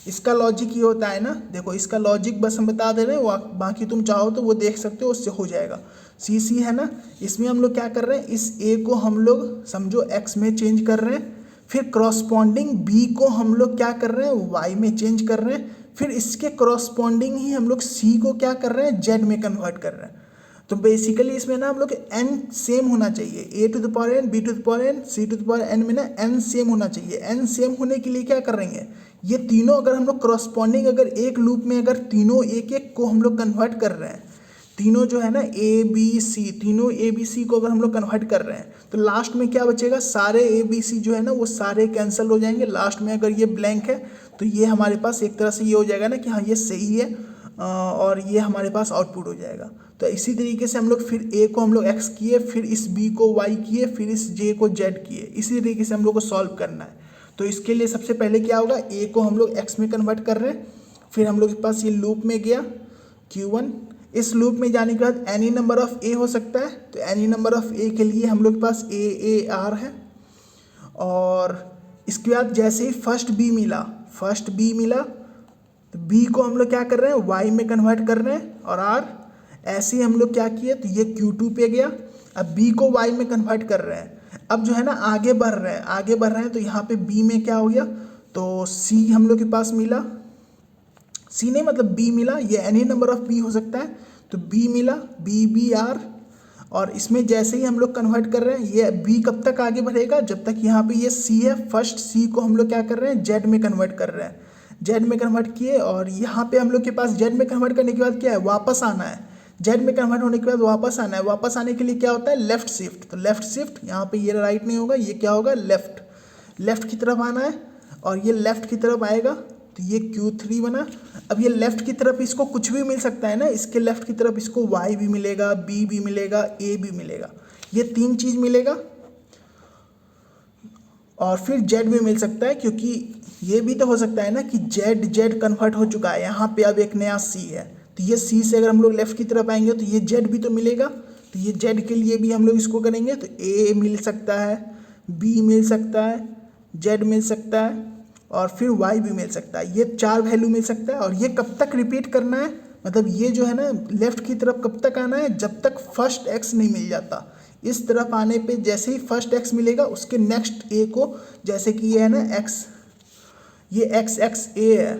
इसका लॉजिक ये होता है ना, देखो इसका लॉजिक बस हम बता दे रहे हैं, बाकी तुम चाहो तो वो देख सकते हो, उससे हो जाएगा। सी है ना, इसमें हम लोग क्या कर रहे हैं, इस a को हम लोग समझो x में चेंज कर रहे हैं, फिर करस्पॉन्डिंग b को हम लोग क्या कर रहे हैं, y में चेंज कर रहे हैं, फिर इसके करस्पॉन्डिंग ही हम लोग c को क्या कर रहे हैं, z में कन्वर्ट कर रहे हैं। तो बेसिकली इसमें ना हम लोग n सेम होना चाहिए, a to the power n, b to the power n, c to the power n में ना n सेम होना चाहिए। n सेम होने के लिए क्या कर रहे हैं, ये तीनों अगर हम लोग करस्पॉन्डिंग अगर एक लूप में अगर तीनों एक को हम लोग कन्वर्ट कर रहे हैं, तीनों जो है ना a b c, तीनों a b c को अगर हम लोग कन्वर्ट कर रहे हैं, तो लास्ट में क्या बचेगा, सारे a b c जो है ना वो सारे कैंसिल हो जाएंगे। लास्ट में अगर ये ब्लैंक है तो ये हमारे पास एक तरह से ये हो जाएगा ना कि हाँ ये सही है, और ये हमारे पास आउटपुट हो जाएगा। तो इसी तरीके से हम लोग फिर a को हम लोग x किए, फिर इस b को y किए, फिर इस j को z किए, इसी तरीके से हम लोग को सॉल्व करना है। तो इसके लिए सबसे पहले क्या होगा, a को हम लोग x में कन्वर्ट कर रहे हैं, फिर हम लोग के पास ये लूप में गया Q1, इस लूप में जाने के बाद एनी नंबर ऑफ a हो सकता है, तो एनी नंबर ऑफ a के लिए हम लोग के पास a है, और इसके बाद जैसे ही फर्स्ट b मिला तो b को हम लोग क्या कर रहे हैं, y में कन्वर्ट कर रहे हैं, और r ऐसे ही हम लोग क्या किए, तो ये Q2 पे गया, अब b को y में कन्वर्ट कर रहे हैं। अब जो है ना आगे बढ़ रहे हैं, तो यहाँ पे b में क्या हो गया, तो c हम लोग के पास मिला, सी नहीं मतलब बी मिला, ये एनी नंबर ऑफ बी हो सकता है, तो बी मिला, बी बी आर। और इसमें जैसे ही हम लोग कन्वर्ट कर रहे हैं, ये बी कब तक आगे बढ़ेगा, जब तक यहाँ पे ये सी है, फर्स्ट सी को हम लोग क्या कर रहे हैं, जेड में कन्वर्ट कर रहे हैं, जेड में कन्वर्ट किए। और यहाँ पे हम लोग के पास जेड में कन्वर्ट करने के बाद क्या है, वापस आना है, जेड में कन्वर्ट होने के बाद वापस आना है। वापस आने के लिए क्या होता है, लेफ्ट शिफ्ट। तो लेफ्ट शिफ्ट, यहाँ पे ये राइट नहीं होगा, ये क्या होगा, लेफ्ट, लेफ्ट की तरफ आना है। और ये लेफ्ट की तरफ आएगा तो ये Q3 बना। अब ये लेफ्ट की तरफ इसको कुछ भी मिल सकता है ना, इसके लेफ्ट की तरफ इसको Y भी मिलेगा, B भी मिलेगा, A भी मिलेगा, ये तीन चीज मिलेगा। और फिर Z भी मिल सकता है, क्योंकि ये भी तो हो सकता है ना कि Z कन्वर्ट हो चुका है, यहाँ पे अब एक नया C है, तो ये C से अगर हम लोग लेफ्ट की तरफ आएंगे तो ये Z भी तो मिलेगा। तो ये Z के लिए भी हम लोग इसको करेंगे, तो A मिल सकता है, B मिल सकता है, Z मिल सकता है और फिर Y भी मिल सकता है। ये चार वैल्यू मिल सकता है। और ये कब तक रिपीट करना है, मतलब ये जो है ना लेफ्ट की तरफ कब तक आना है, जब तक फर्स्ट x नहीं मिल जाता। इस तरफ आने पे जैसे ही फर्स्ट x मिलेगा, उसके नेक्स्ट a को, जैसे कि ये है ना x, ये x a है,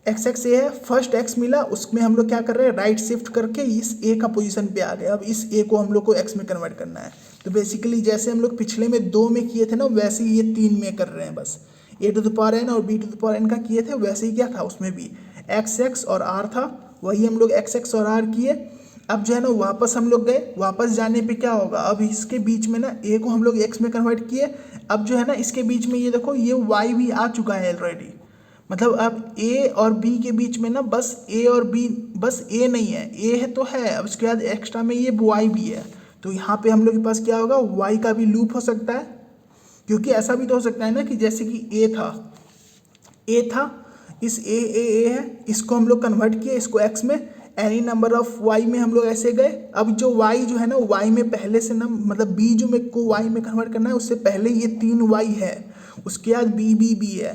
x a है, फर्स्ट x मिला, उसमें हम लोग क्या कर रहे हैं, राइट शिफ्ट करके इस a का पोजीशन पे आ गए। अब इस a को हम लोग को x में कन्वर्ट करना है। तो बेसिकली जैसे हम लोग पिछले में 2 में किए थे ना, वैसे ही ये 3 में कर रहे हैं। बस a to the power n और b to the power n का किए थे, वैसे ही क्या था उसमें भी x और r था, वही हम लोग x और r किए। अब जो है ना वापस हम लोग गए, वापस जाने पे क्या होगा, अब इसके बीच में ना a को हम लोग x में कन्वर्ट किए। अब जो है ना इसके बीच में ये देखो, ये y भी आ चुका है ऑलरेडी, मतलब अब a और b के बीच में ना बस a और b, बस a नहीं है, a है तो है, अब उसके बाद एक्स्ट्रा में ये y भी है। तो यहाँ पे हम लोग के पास क्या होगा, y का भी लूप हो सकता है, क्योंकि ऐसा भी तो हो सकता है ना कि जैसे कि a था, इस a है, इसको हम लोग कन्वर्ट किए इसको x में, एनी नंबर ऑफ y में हम लोग ऐसे गए। अब जो y जो है ना, y में पहले से ना, मतलब b जो मेरे को y में कन्वर्ट करना है, उससे पहले ये 3 y है, उसके बाद b है,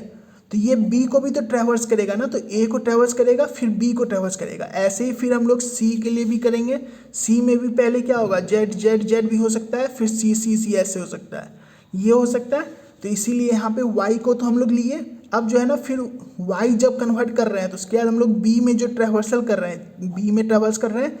तो ये b को भी तो ट्रेवर्स करेगा ना, तो a को ट्रेवर्स करेगा, फिर b को ट्रेवर्स करेगा। ऐसे ही फिर हम लोग c के लिए भी करेंगे, c में भी पहले क्या होगा, z भी हो सकता है, फिर c ऐसे हो सकता है, ये हो सकता है। तो इसीलिए यहाँ पे y को तो हम लोग लिए। अब जो है ना फिर y जब कन्वर्ट कर रहे हैं, तो उसके बाद हम लोग b में जो ट्रेवर्सल कर रहे हैं, b में ट्रेवर्स कर रहे हैं,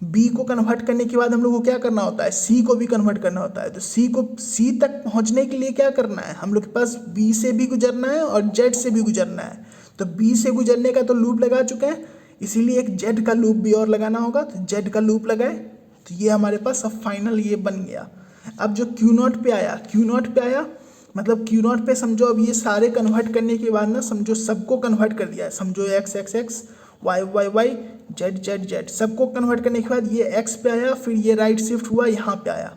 b को कन्वर्ट करने के बाद हम लोग को क्या करना होता है, c को भी कन्वर्ट करना होता है। तो c तक पहुंचने के लिए क्या करना है, हम लोग के पास b से भी गुजरना है और z से भी गुजरना है। तो b से गुजरने का तो लूप लगा चुके हैं, इसीलिए एक z का लूप भी और लगाना होगा, तो z का लूप लगाए, तो ये हमारे पास अब फाइनल ये बन गया। अब जो Q0 पे आया, मतलब Q0 पे समझो अब ये सारे कन्वर्ट करने के बाद ना, समझो सबको कन्वर्ट कर दिया है, समझो x y z सबको कन्वर्ट करने के बाद ये x पे आया, फिर ये राइट शिफ्ट हुआ, यहाँ पे आया,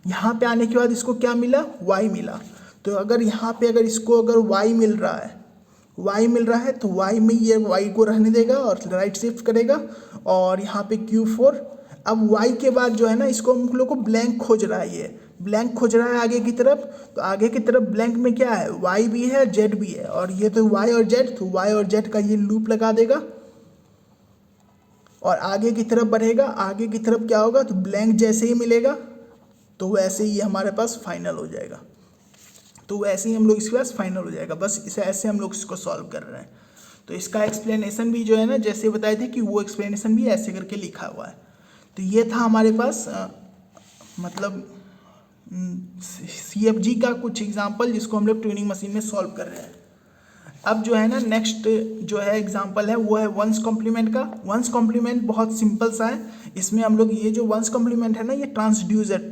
यहाँ पे आने के बाद इसको क्या मिला, y मिला। तो अगर यहाँ पे अगर इसको अगर y मिल रहा है तो y में ये y को रहने देगा और राइट शिफ्ट करेगा, और यहाँ पे Q4। अब y के बाद जो है ना, इसको हम लोग को ब्लैंक खोज रहा है, ये ब्लैंक खोज रहा है आगे की तरफ। तो आगे की तरफ ब्लैंक में क्या है, y भी है, z भी है, और ये तो y और z, तो y और z का ये लूप लगा देगा और आगे की तरफ बढ़ेगा। आगे की तरफ क्या होगा, तो ब्लैंक जैसे ही मिलेगा तो वैसे ही हमारे पास फाइनल हो जाएगा। तो वैसे ही हम लोग इसके पास फाइनल हो जाएगा। बस इसे ऐसे हम लोग इसको सॉल्व कर रहे हैं। तो इसका एक्सप्लेनेशन भी जो है ना, जैसे बताए थे कि वो एक्सप्लेनेशन भी ऐसे करके लिखा हुआ है। तो ये था हमारे पास मतलब CFG का कुछ एग्जाम्पल, जिसको हम लोग ट्यूनिंग मशीन में सॉल्व कर रहे हैं। अब जो है ना नेक्स्ट जो है एग्जाम्पल है, वो है वंस कॉम्प्लीमेंट का। वंस कॉम्प्लीमेंट बहुत सिंपल सा है। इसमें हम लोग ये जो वंस कॉम्प्लीमेंट है ना, ये ट्रांसड्यूसर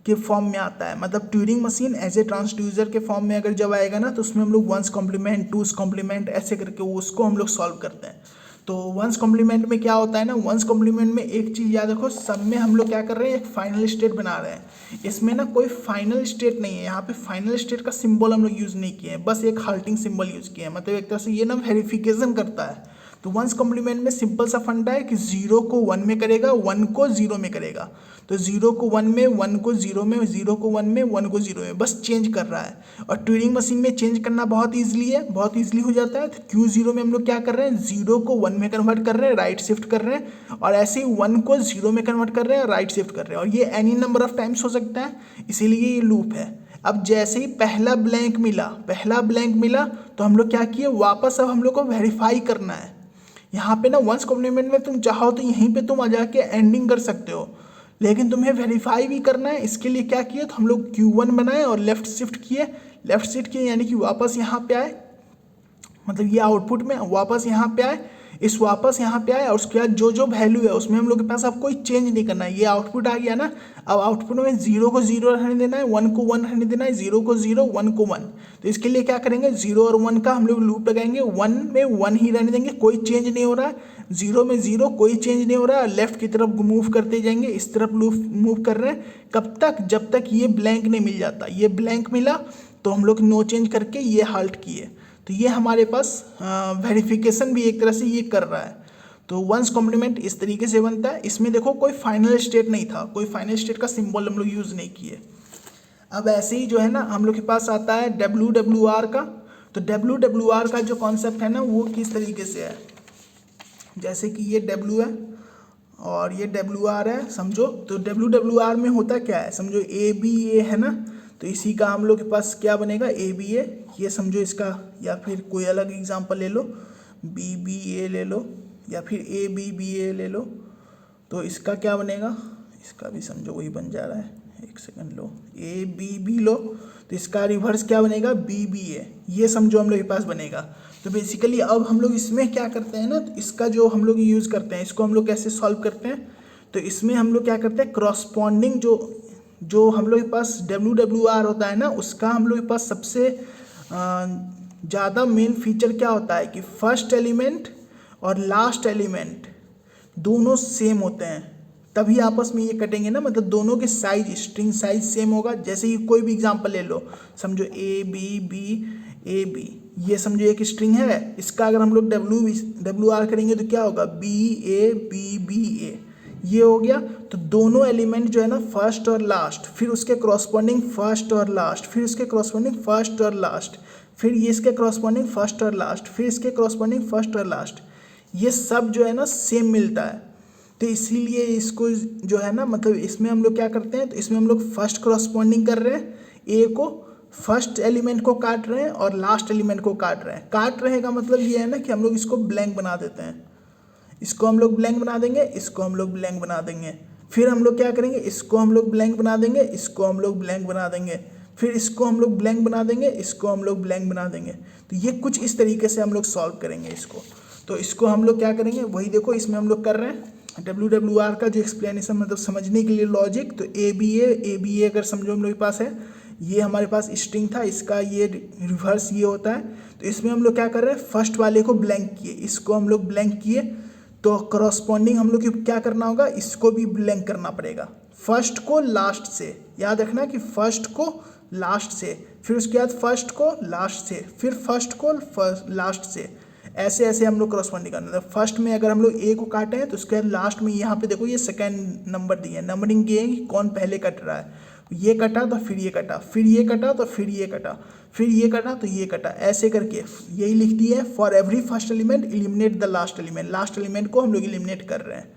के फॉर्म में आता है, मतलब Turing machine as a transducer के फॉर्म में अगर जब आएगा ना, तो उसमें हम लोग वंस कॉम्प्लीमेंट, टूस कॉम्प्लीमेंट ऐसे करके उसको हम लोग सॉल्व करते हैं। तो वंस कॉम्प्लीमेंट में क्या होता है ना, वंस कॉम्प्लीमेंट में एक चीज़ याद रखो, सब में हम लोग क्या कर रहे हैं, एक फाइनल स्टेट बना रहे हैं। इसमें ना कोई फाइनल स्टेट नहीं है, यहाँ पे फाइनल स्टेट का सिंबल हम लोग यूज़ नहीं किए हैं, बस एक हाल्टिंग सिंबल यूज़ किए हैं, मतलब एक तरह से ये ना वेरिफिकेशन करता है। तो वंस कॉम्प्लीमेंट में सिंपल सा फंडा है कि 0 को 1 में करेगा, 1 को 0 में करेगा। तो 0 को 1 में, 1 को 0 में, 0 को 1 में, 1 को 0 में, बस चेंज कर रहा है। और ट्यूरिंग मशीन में चेंज करना बहुत ईजिली है, बहुत ईजिली हो जाता है। तो Q0 में हम लोग क्या कर रहे हैं, 0 को 1 में कन्वर्ट कर रहे हैं, राइट शिफ्ट कर रहे हैं, और ऐसे ही 1 को 0 में कन्वर्ट कर रहे हैं, राइट शिफ्ट कर रहे हैं। और ये एनी नंबर ऑफ टाइम्स हो सकता है, इसीलिए ये लूप है। अब जैसे ही पहला ब्लैंक मिला, तो हम लोग क्या किए, वापस अब हम लोग को वेरीफाई करना है। यहाँ पे ना वंस कॉम्प्लीमेंट में तुम चाहो तो यहीं पे तुम आ जाके एंडिंग कर सकते हो, लेकिन तुम्हें वेरीफाई भी करना है। इसके लिए क्या किए, तो हम लोग Q1 बनाए और लेफ्ट शिफ्ट किए यानी कि वापस यहाँ पे आए, मतलब ये आउटपुट में वापस यहाँ पे आए, इस वापस यहाँ पे आए, और उसके बाद जो जो वैल्यू है उसमें हम लोग के पास अब कोई चेंज नहीं करना है। ये आउटपुट आ गया ना, अब आउटपुट में 0 को 0 रहने देना है, 1 को 1 रहने देना है, 0 को 0, 1 को 1। तो इसके लिए क्या करेंगे, 0 और 1 का हम लोग लूप लगाएंगे, 1 में 1 ही रहने देंगे, कोई चेंज नहीं हो रहा है, 0 में 0 कोई चेंज नहीं हो रहा है, लेफ्ट की तरफ मूव करते जाएंगे, इस तरफ मूव कर रहे हैं, कब तक, जब तक ये ब्लैंक नहीं मिल जाता। ये ब्लैंक मिला तो हम लोग नो चेंज करके ये हाल्ट किए। तो ये हमारे पास वेरिफिकेशन भी एक तरह से ये कर रहा है। तो वंस कॉम्प्लीमेंट इस तरीके से बनता है। इसमें देखो कोई फाइनल स्टेट नहीं था, कोई फाइनल स्टेट का सिंबल हम लोग यूज़ नहीं किए। अब ऐसे ही जो है ना हम लोग के पास आता है WWR का। तो WWR का जो कॉन्सेप्ट है ना वो किस तरीके से है, जैसे कि ये W है और ये WR है समझो। तो WWR में होता क्या है, समझो ABA है ना, तो इसी का हम लोग के पास क्या बनेगा, ABA, ये समझो इसका, या फिर कोई अलग एग्जांपल ले लो, BBA ले लो, या फिर ABBA ले लो। तो इसका क्या बनेगा, इसका भी समझो वही बन जा रहा है, एक सेकंड लो, ABB लो, तो इसका रिवर्स क्या बनेगा, BBA, ये समझो हम लोग के पास बनेगा। तो बेसिकली अब हम लोग इसमें क्या करते हैं ना, तो इसका जो हम लोग यूज़ करते हैं, इसको हम लोग कैसे सॉल्व करते हैं, तो इसमें हम लोग क्या करते हैं, क्रॉसपॉन्डिंग जो हम लोग के पास WWR होता है ना, उसका हम लोग के पास सबसे ज़्यादा मेन फीचर क्या होता है कि फर्स्ट एलिमेंट और लास्ट एलिमेंट दोनों सेम होते हैं, तभी आपस में ये कटेंगे ना, मतलब दोनों के साइज, स्ट्रिंग साइज सेम होगा। जैसे कि कोई भी एग्जांपल ले लो, समझो ABB, ये समझो एक स्ट्रिंग है, इसका अगर हम लोग WR करेंगे तो क्या होगा, BABBA, ये हो गया। तो दोनों एलिमेंट जो है ना फर्स्ट और लास्ट, फिर उसके क्रॉसपॉन्डिंग फर्स्ट और लास्ट, फिर उसके क्रॉसपॉन्डिंग फर्स्ट और लास्ट, फिर ये इसके क्रॉसपॉन्डिंग फर्स्ट और लास्ट, फिर इसके क्रॉसपॉन्डिंग फर्स्ट और लास्ट, ये सब जो है ना सेम मिलता है। तो इसीलिए इसको जो है ना, मतलब इसमें हम लोग क्या करते हैं, तो इसमें हम लोग फर्स्ट क्रॉसपॉन्डिंग कर रहे हैं, ए को फर्स्ट एलिमेंट को काट रहे हैं और लास्ट एलिमेंट को काट रहे हैं। काट रहे का मतलब ये है ना कि हम लोग इसको ब्लैंक बना देते हैं, इसको हम लोग ब्लैंक बना देंगे, इसको हम लोग ब्लैंक बना देंगे, फिर हम लोग क्या करेंगे, इसको हम लोग ब्लैंक बना देंगे, इसको हम लोग ब्लैंक बना देंगे, फिर इसको हम लोग ब्लैंक बना देंगे, इसको हम लोग ब्लैंक बना देंगे। तो ये कुछ इस तरीके से हम लोग सॉल्व करेंगे इसको। तो इसको हम लोग क्या करेंगे, वही देखो इसमें हम लोग कर रहे हैं WWR का जो एक्सप्लेनेशन, मतलब समझने के लिए लॉजिक। तो ABA अगर समझो हम लोग के पास है, ये हमारे पास स्ट्रिंग था, इसका ये रिवर्स ये होता है। तो इसमें हम लोग क्या कर रहे हैं, फर्स्ट वाले को ब्लैंक किए, इसको हम लोग ब्लैंक किए, तो करस्पॉन्डिंग हम लोग क्या करना होगा, इसको भी ब्लैंक करना पड़ेगा, फर्स्ट को लास्ट से, याद रखना कि फर्स्ट को लास्ट से, फिर उसके बाद फर्स्ट को लास्ट से, फिर फर्स्ट को लास्ट से, ऐसे ऐसे हम लोग करस्पॉन्डिंग करना है। फर्स्ट में अगर हम लोग A को काटे हैं तो उसके बाद लास्ट में यहाँ पे देखो ये सेकेंड नंबर दिए, नंबरिंग ये है कि कौन पहले कट रहा है, ये कटा तो फिर ये कटा, फिर ये कटा तो फिर ये कटा, फिर ये कटा तो ये कटा, ऐसे करके यही लिख दिए है, for every first element eliminate the last element, last element को हम लोग एलिमिनेट कर रहे हैं।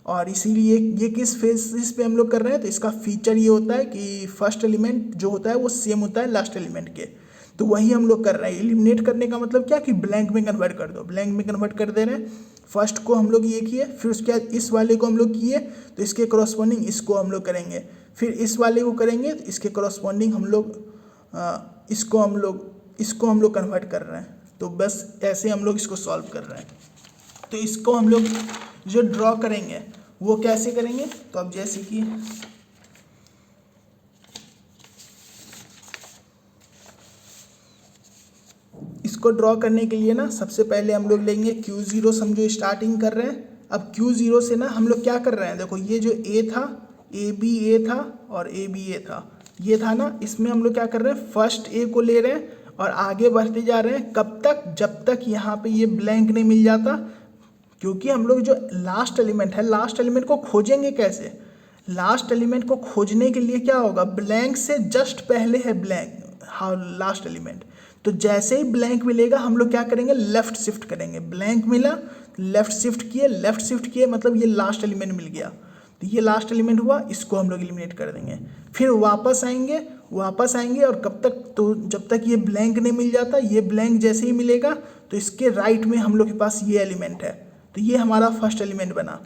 और इसीलिए ये किस फेसिस पे हम लोग कर रहे हैं, तो इसका फीचर ये होता है कि फर्स्ट एलिमेंट जो होता है वो सेम होता है लास्ट एलिमेंट के, तो वही हम लोग कर रहे हैं। एलिमिनेट करने का मतलब क्या कि ब्लैंक में कन्वर्ट कर दो, ब्लैंक में कन्वर्ट कर दे रहे हैं। फर्स्ट को हम लोग ये किए, फिर उसके बाद इस वाले को हम लोग किए, तो इसके करस्पॉन्डिंग इसको हम लोग करेंगे, फिर इस वाले को करेंगे, तो इसके करस्पॉन्डिंग हम लोग इसको हम लोग कन्वर्ट कर रहे हैं। तो बस ऐसे हम लोग इसको सॉल्व कर रहे हैं। तो इसको हम लोग जो ड्रॉ करेंगे वो कैसे करेंगे, तो अब जैसे कि इसको ड्रॉ करने के लिए ना सबसे पहले हम लोग लेंगे Q0, समझो स्टार्टिंग कर रहे हैं। अब Q0 से ना हम लोग क्या कर रहे हैं, देखो ये जो A था, ABA था और ABA था, ये था ना, इसमें हम लोग क्या कर रहे हैं, फर्स्ट A को ले रहे हैं और आगे बढ़ते जा रहे हैं, कब तक, जब तक यहाँ पे ये ब्लैंक नहीं मिल जाता। क्योंकि हम लोग जो लास्ट एलिमेंट है, लास्ट एलिमेंट को खोजेंगे कैसे, लास्ट एलिमेंट को खोजने के लिए क्या होगा, ब्लैंक से जस्ट पहले है ब्लैंक, हाँ लास्ट एलिमेंट। तो जैसे ही ब्लैंक मिलेगा हम लोग क्या करेंगे, लेफ्ट शिफ्ट करेंगे, ब्लैंक मिला लेफ्ट शिफ्ट किए मतलब ये लास्ट एलिमेंट मिल गया, तो ये लास्ट एलिमेंट हुआ, इसको हम लोग एलिमिनेट कर देंगे। फिर वापस आएंगे और कब तक, तो जब तक ये ब्लैंक नहीं मिल जाता, ये ब्लैंक जैसे ही मिलेगा तो इसके राइट में हम लोग के पास ये एलिमेंट है, तो ये हमारा फर्स्ट एलिमेंट बना।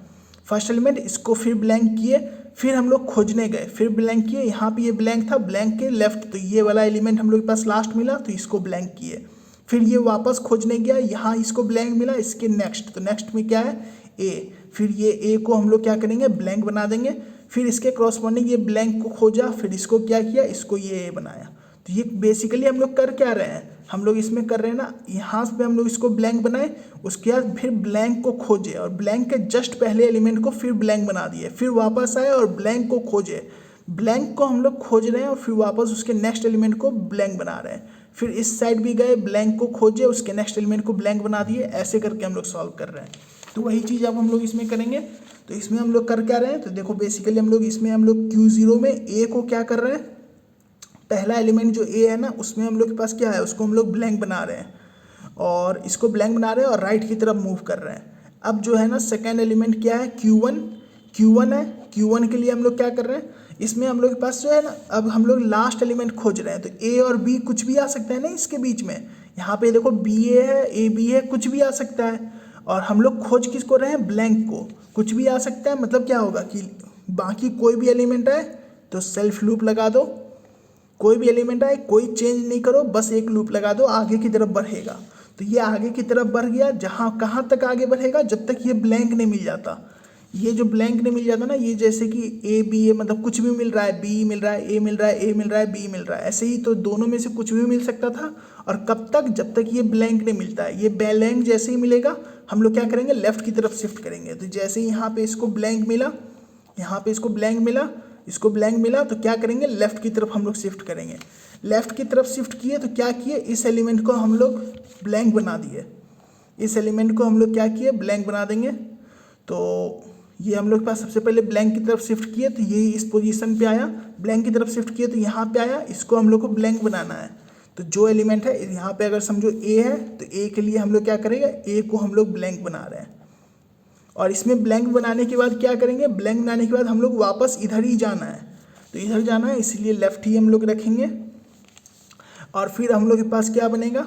फर्स्ट एलिमेंट इसको फिर ब्लैंक किए, फिर हम लोग खोजने गए, फिर ब्लैंक किए, यहाँ पे ये ब्लैंक था, ब्लैंक के लेफ्ट तो ये वाला एलिमेंट हम लोग के पास लास्ट मिला, तो इसको ब्लैंक किए, फिर ये वापस खोजने गया, यहाँ इसको ब्लैंक मिला, इसके नेक्स्ट, तो नेक्स्ट में क्या है ए, फिर ये ए को हम लोग क्या करेंगे ब्लैंक बना देंगे, फिर इसके क्रॉसपॉन्डिंग ये ब्लैंक को खोजा, फिर इसको क्या किया, इसको ये ए बनाया। तो ये बेसिकली हम लोग कर क्या रहे हैं, हम लोग इसमें कर रहे हैं ना, यहाँ पे हम लोग इसको ब्लैंक बनाए, उसके बाद फिर ब्लैंक को खोजे और ब्लैंक के जस्ट पहले एलिमेंट को फिर ब्लैंक बना दिए, फिर वापस आए और ब्लैंक को खोजे, ब्लैंक को हम लोग खोज रहे हैं और फिर वापस उसके नेक्स्ट एलिमेंट को ब्लैंक बना रहे हैं, फिर इस साइड भी गए, ब्लैंक को खोजे, उसके नेक्स्ट एलिमेंट को ब्लैंक बना दिए, ऐसे करके हम लोग सॉल्व कर रहे हैं। तो वही चीज़ अब हम लोग इसमें करेंगे। तो इसमें हम लोग कर क्या रहे हैं, तो देखो बेसिकली हम लोग इसमें हम लोग Q0 में ए को क्या कर रहे हैं, पहला एलिमेंट जो ए है ना उसमें हम लोग के पास क्या है, उसको हम लोग ब्लैंक बना रहे हैं और इसको ब्लैंक बना रहे हैं और राइट की तरफ मूव कर रहे हैं। अब जो है ना सेकेंड एलिमेंट क्या है, Q1 है, Q1 के लिए हम लोग क्या कर रहे हैं, इसमें हम लोग के पास जो है ना, अब हम लोग लास्ट एलिमेंट खोज रहे हैं, तो ए और बी कुछ भी आ सकता है ना इसके बीच में, यहाँ पे देखो बी ए है, ए बी है, कुछ भी आ सकता है, और हम लोग खोज किसको रहे हैं, ब्लैंक को, कुछ भी आ सकता है, मतलब क्या होगा कि बाकी कोई भी एलिमेंट आए तो सेल्फ लूप लगा दो, कोई भी एलिमेंट आए कोई चेंज नहीं करो, बस एक लूप लगा दो, आगे की तरफ बढ़ेगा। तो ये आगे की तरफ बढ़ गया, जहाँ कहाँ तक आगे बढ़ेगा, जब तक ये ब्लैंक नहीं मिल जाता, ये जो ब्लैंक नहीं मिल जाता ना, ये जैसे कि ए बी ए मतलब कुछ भी मिल रहा है, बी मिल रहा है, ए मिल रहा है, ए मिल रहा है, बी मिल रहा है, ऐसे ही तो दोनों में से कुछ भी मिल सकता था, और कब तक, जब तक ये ब्लैंक नहीं मिलता है। ये ब्लैंक जैसे ही मिलेगा हम लोग क्या करेंगे, लेफ्ट की तरफ शिफ्ट करेंगे। तो जैसे ही यहाँ पे इसको ब्लैंक मिला, यहाँ पे इसको ब्लैंक मिला, इसको ब्लैंक मिला, तो क्या करेंगे, लेफ्ट की तरफ हम लोग शिफ्ट करेंगे। लेफ्ट की तरफ शिफ्ट किए तो क्या किए, इस एलिमेंट को हम लोग ब्लैंक बना दिए, इस एलिमेंट को हम लोग क्या किए, ब्लैंक बना देंगे। तो ये हम लोग के पास सबसे पहले ब्लैंक की तरफ शिफ्ट किए, तो ये इस पोजीशन पे आया, ब्लैंक की तरफ शिफ्ट किए तो यहाँ पे आया, इसको हम लोग को ब्लैंक बनाना है। तो जो एलिमेंट है यहाँ पे अगर समझो ए है, तो ए के लिए हम लोग क्या करेंगे, ए को हम लोग ब्लैंक बना रहे हैं, और इसमें ब्लैंक बनाने के बाद क्या करेंगे, ब्लैंक बनाने के बाद हम लोग वापस इधर ही जाना है, तो इधर जाना है, इसलिए लेफ्ट ही हम लोग रखेंगे। और फिर हम लोग के पास क्या बनेगा,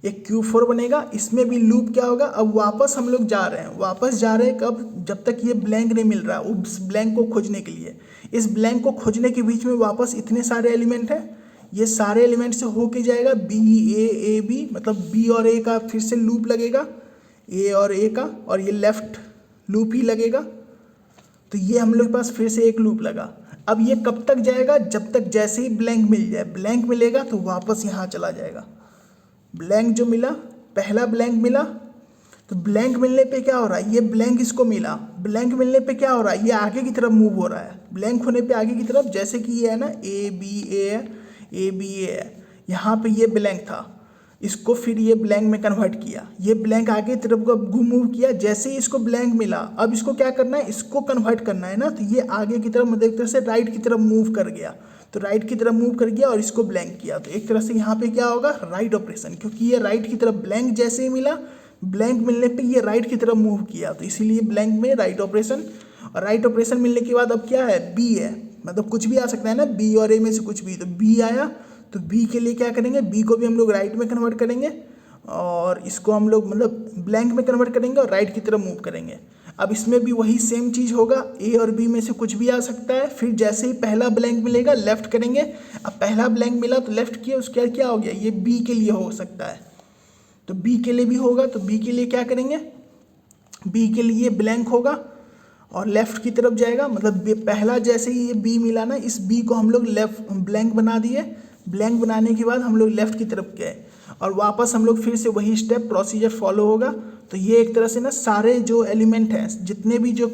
एक Q4 बनेगा, इसमें भी लूप क्या होगा, अब वापस हम लोग जा रहे हैं, वापस जा रहे हैं कब, जब तक ये ब्लैंक नहीं मिल रहा, उस ब्लैंक को खोजने के लिए। इस ब्लैंक को खोजने के बीच में वापस इतने सारे एलिमेंट हैं, ये सारे एलिमेंट से होके जाएगा बी ए बी, मतलब बी और ए का फिर से लूप लगेगा, ए और ए का, और ये लेफ्ट लूप ही लगेगा। तो ये हम लोग के पास फिर से एक लूप लगा। अब ये कब तक जाएगा, जब तक जैसे ही ब्लैंक मिल जाए, ब्लैंक मिलेगा तो वापस यहाँ चला जाएगा। ब्लैंक जो मिला, पहला ब्लैंक मिला, तो ब्लैंक मिलने पे क्या हो रहा है, ये ब्लैंक इसको मिला, ब्लैंक मिलने पे क्या हो रहा है, ये आगे की तरफ मूव हो रहा है, ब्लैंक होने पे आगे की तरफ, जैसे कि ये है ना ए बी ए है, ए बी ए है, यहाँ पे ये ब्लैंक था, इसको फिर ये ब्लैंक में कन्वर्ट किया, ये ब्लैंक आगे की तरफ को मूव किया, जैसे ही इसको ब्लैंक मिला, अब इसको क्या करना है, इसको कन्वर्ट करना है ना, तो ये आगे की तरफ मतलब एक तरह से राइट की तरफ मूव कर गया, तो राइट की तरफ मूव कर गया और इसको ब्लैंक किया, तो एक तरह से यहाँ पे क्या होगा, राइट ऑपरेशन, क्योंकि ये राइट की तरफ ब्लैंक जैसे ही मिला, ब्लैंक मिलने पे ये राइट की तरफ मूव किया, तो इसीलिए ब्लैंक में राइट ऑपरेशन। और राइट ऑपरेशन मिलने के बाद अब क्या है, बी है, मतलब कुछ भी आ सकता है ना, बी और ए में से कुछ भी, तो बी आया, तो बी के लिए क्या करेंगे, बी को भी हम लोग राइट में कन्वर्ट करेंगे और इसको हम लोग मतलब ब्लैंक में कन्वर्ट करेंगे और राइट की तरफ मूव करेंगे। अब इसमें भी वही सेम चीज़ होगा, ए और बी में से कुछ भी आ सकता है, फिर जैसे ही पहला ब्लैंक मिलेगा लेफ्ट करेंगे, अब पहला ब्लैंक मिला तो लेफ्ट किया, उसके बाद क्या हो गया, ये बी के लिए हो सकता है, तो बी के लिए भी होगा, तो बी के लिए क्या करेंगे, बी के लिए ब्लैंक होगा और लेफ्ट की तरफ जाएगा, मतलब पहला जैसे ही ये बी मिला ना, इस बी को हम लोग लेफ्ट ब्लैंक बना दिए, ब्लैंक बनाने के बाद हम लोग लेफ्ट की तरफ गए और वापस हम लोग फिर से वही स्टेप प्रोसीजर फॉलो होगा। तो ये एक तरह से ना सारे जो एलिमेंट हैं, जितने भी जो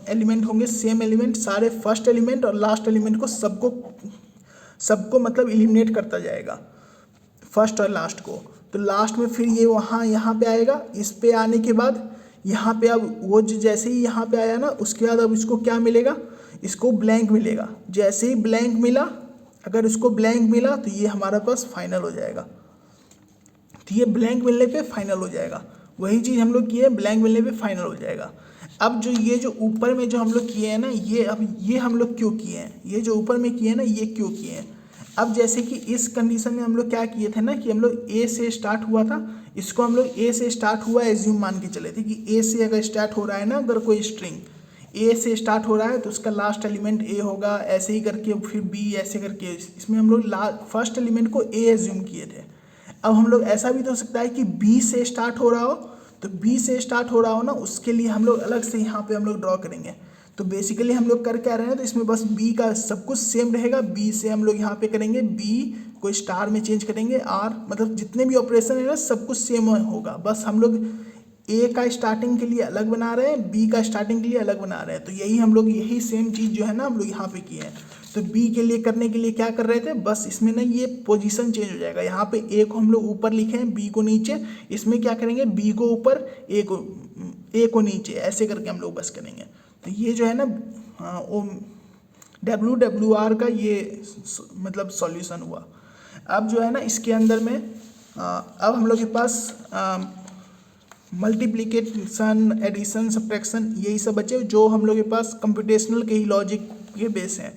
एलिमेंट होंगे सेम एलिमेंट, सारे फर्स्ट एलिमेंट और लास्ट एलिमेंट को सबको मतलब एलिमिनेट करता जाएगा, फर्स्ट और लास्ट को। तो लास्ट में फिर ये यहाँ पे आएगा, इस पे आने के बाद यहाँ पे अब वो जैसे ही यहाँ पे आया ना, उसके बाद अब इसको क्या मिलेगा, इसको ब्लैंक मिलेगा, जैसे ही ब्लैंक मिला, अगर इसको ब्लैंक मिला तो ये हमारे पास फाइनल हो जाएगा, तो ये ब्लैंक मिलने पे फाइनल हो जाएगा। वही चीज़ हम लोग किए, ब्लैंक मिलने पे फाइनल हो जाएगा। अब जो ये जो ऊपर में जो हम लोग किए हैं ना, ये अब ये हम लोग क्यों किए हैं, ये जो ऊपर में किए हैं ना, ये क्यों किए हैं। अब जैसे कि इस कंडीशन में हम लोग क्या किए थे ना कि हम लोग ए से स्टार्ट हुआ था, इसको हम लोग ए से स्टार्ट हुआ एज्यूम मान के चले थे कि ए से अगर स्टार्ट हो रहा है ना, अगर कोई स्ट्रिंग ए से स्टार्ट हो रहा है तो उसका लास्ट एलिमेंट ए होगा, ऐसे ही करके फिर बी, ऐसे करके इसमें हम लोग फर्स्ट एलिमेंट को ए एज्यूम किए थे। अब हम लोग ऐसा भी तो हो सकता है कि बी से स्टार्ट हो रहा हो, तो बी से स्टार्ट हो रहा हो ना, उसके लिए हम लोग अलग से यहाँ पे हम लोग ड्रॉ करेंगे। तो बेसिकली हम लोग कर क्या रहे हैं, तो इसमें बस बी का सब कुछ सेम रहेगा। बी से हम लोग यहाँ पे करेंगे, बी को स्टार में चेंज करेंगे, आर मतलब जितने भी ऑपरेशन है ना सब कुछ सेम होगा। बस हम लोग ए का स्टार्टिंग के लिए अलग बना रहे हैं, बी का स्टार्टिंग के लिए अलग बना रहे हैं। तो यही हम लोग यही सेम चीज़ जो है ना हम लोग यहाँ पे किए हैं। तो बी के लिए करने के लिए क्या कर रहे थे, बस इसमें ना ये पोजीशन चेंज हो जाएगा। यहाँ पे ए को हम लोग ऊपर लिखे हैं, बी को नीचे। इसमें क्या करेंगे, बी को ऊपर, ए को नीचे, ऐसे करके हम लोग बस करेंगे। तो ये जो है ना WWR का ये मतलब सॉल्यूशन हुआ। अब जो है ना इसके अंदर में अब हम लोग के पास मल्टीप्लिकेशन, एडिशन, सब्ट्रैक्शन यही सब बचे जो हम लोग के पास कंप्यूटेशनल के ही लॉजिक के बेस हैं।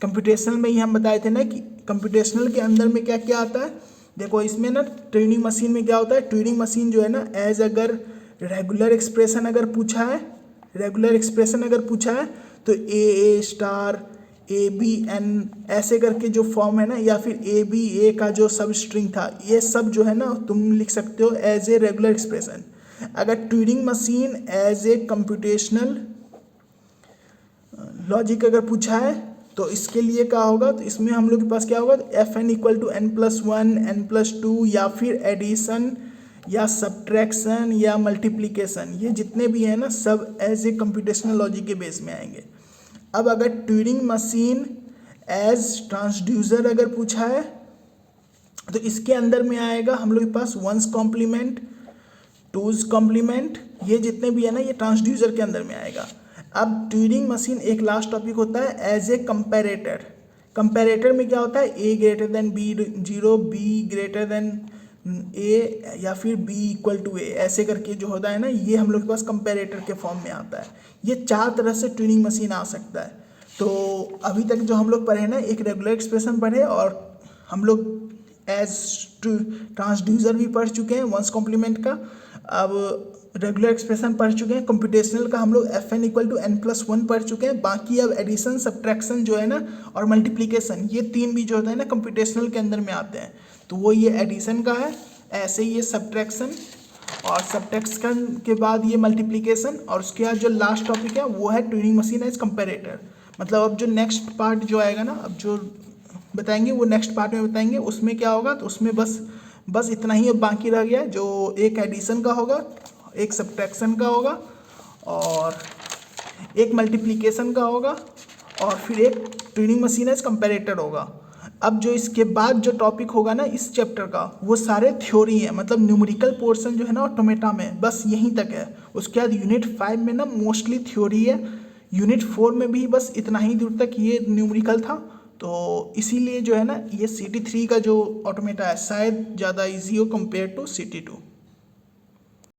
कंप्यूटेशनल में ही हम बताए थे ना कि कंप्यूटेशनल के अंदर में क्या क्या आता है। देखो इसमें ना ट्यूरिंग मशीन में क्या होता है, ट्यूरिंग मशीन जो है ना एज अगर रेगुलर एक्सप्रेशन अगर पूछा है तो ए स्टार ए बी एन ऐसे करके जो फॉर्म है ना, या फिर ए बी ए का जो सब स्ट्रिंग था, ये सब जो है ना तुम लिख सकते हो एज ए रेगुलर एक्सप्रेशन। अगर Turing machine as a computational logic अगर पूछा है तो इसके लिए क्या होगा, तो इसमें हम लोग के पास क्या होगा, FN = n+1 n+2, या फिर एडिशन या सब्ट्रैक्शन या मल्टीप्लिकेशन, ये जितने भी हैं ना सब एज ए कंप्यूटेशनल लॉजिक के बेस में आएंगे। अब अगर ट्यूरिंग मशीन एज ट्रांसड्यूसर अगर पूछा है तो इसके अंदर में आएगा हम लोग के पास 1's कॉम्प्लीमेंट, 2's कॉम्प्लीमेंट, ये जितने भी है ना ये ट्रांसड्यूसर के अंदर में आएगा। अब ट्यूरिंग मशीन एक लास्ट टॉपिक होता है एज ए कंपैरेटर। कंपैरेटर में क्या होता है, A > B0, B A, या फिर B = A, ऐसे करके जो होता है ना, ये हम लोग के पास कंपैरेटर के फॉर्म में आता है। ये 4 तरह से ट्यूरिंग मशीन आ सकता है। तो अभी तक जो हम लोग पढ़े ना, एक रेगुलर एक्सप्रेशन पढ़े और हम लोग एज ट्रांसड्यूसर भी पढ़ चुके हैं 1's कॉम्प्लीमेंट का। अब रेगुलर एक्सप्रेशन पढ़ चुके हैं, कंप्यूटेशनल का हम लोग FN = n+1 पढ़ चुके हैं। बाकी अब एडिशन, सब्ट्रैक्शन जो है ना और मल्टीप्लिकेशन, ये 3 भी जो होता है ना कंप्यूटेशनल के अंदर में आते हैं। तो वो ये एडिशन का है, ऐसे ही ये सब्ट्रैक्शन, और सब्ट्रैक्शन के बाद ये मल्टीप्लिकेशन, और उसके बाद जो लास्ट टॉपिक है वो है ट्यूरिंग मशीन एज कंपैरेटर। मतलब अब जो नेक्स्ट पार्ट जो आएगा ना, अब जो बताएंगे वो नेक्स्ट पार्ट में बताएंगे, उसमें क्या होगा, तो उसमें बस इतना ही अब बाकी रह गया, जो एक एडिशन का होगा, एक सब्ट्रैक्शन का होगा, और एक मल्टीप्लिकेशन का होगा, और फिर एक ट्यूरिंग मशीन एज कंपैरेटर होगा। अब जो इसके बाद जो टॉपिक होगा ना इस चैप्टर का, वो सारे थ्योरी हैं, मतलब न्यूमेरिकल पोर्शन जो है ना ऑटोमेटा में बस यहीं तक है। उसके बाद यूनिट 5 में ना मोस्टली थ्योरी है, यूनिट 4 में भी बस इतना ही दूर तक ये न्यूमेरिकल था। तो इसीलिए जो है ना ये CT3 का जो ऑटोमेटा है शायद ज़्यादा ईजी हो कंपेयर टू CT2।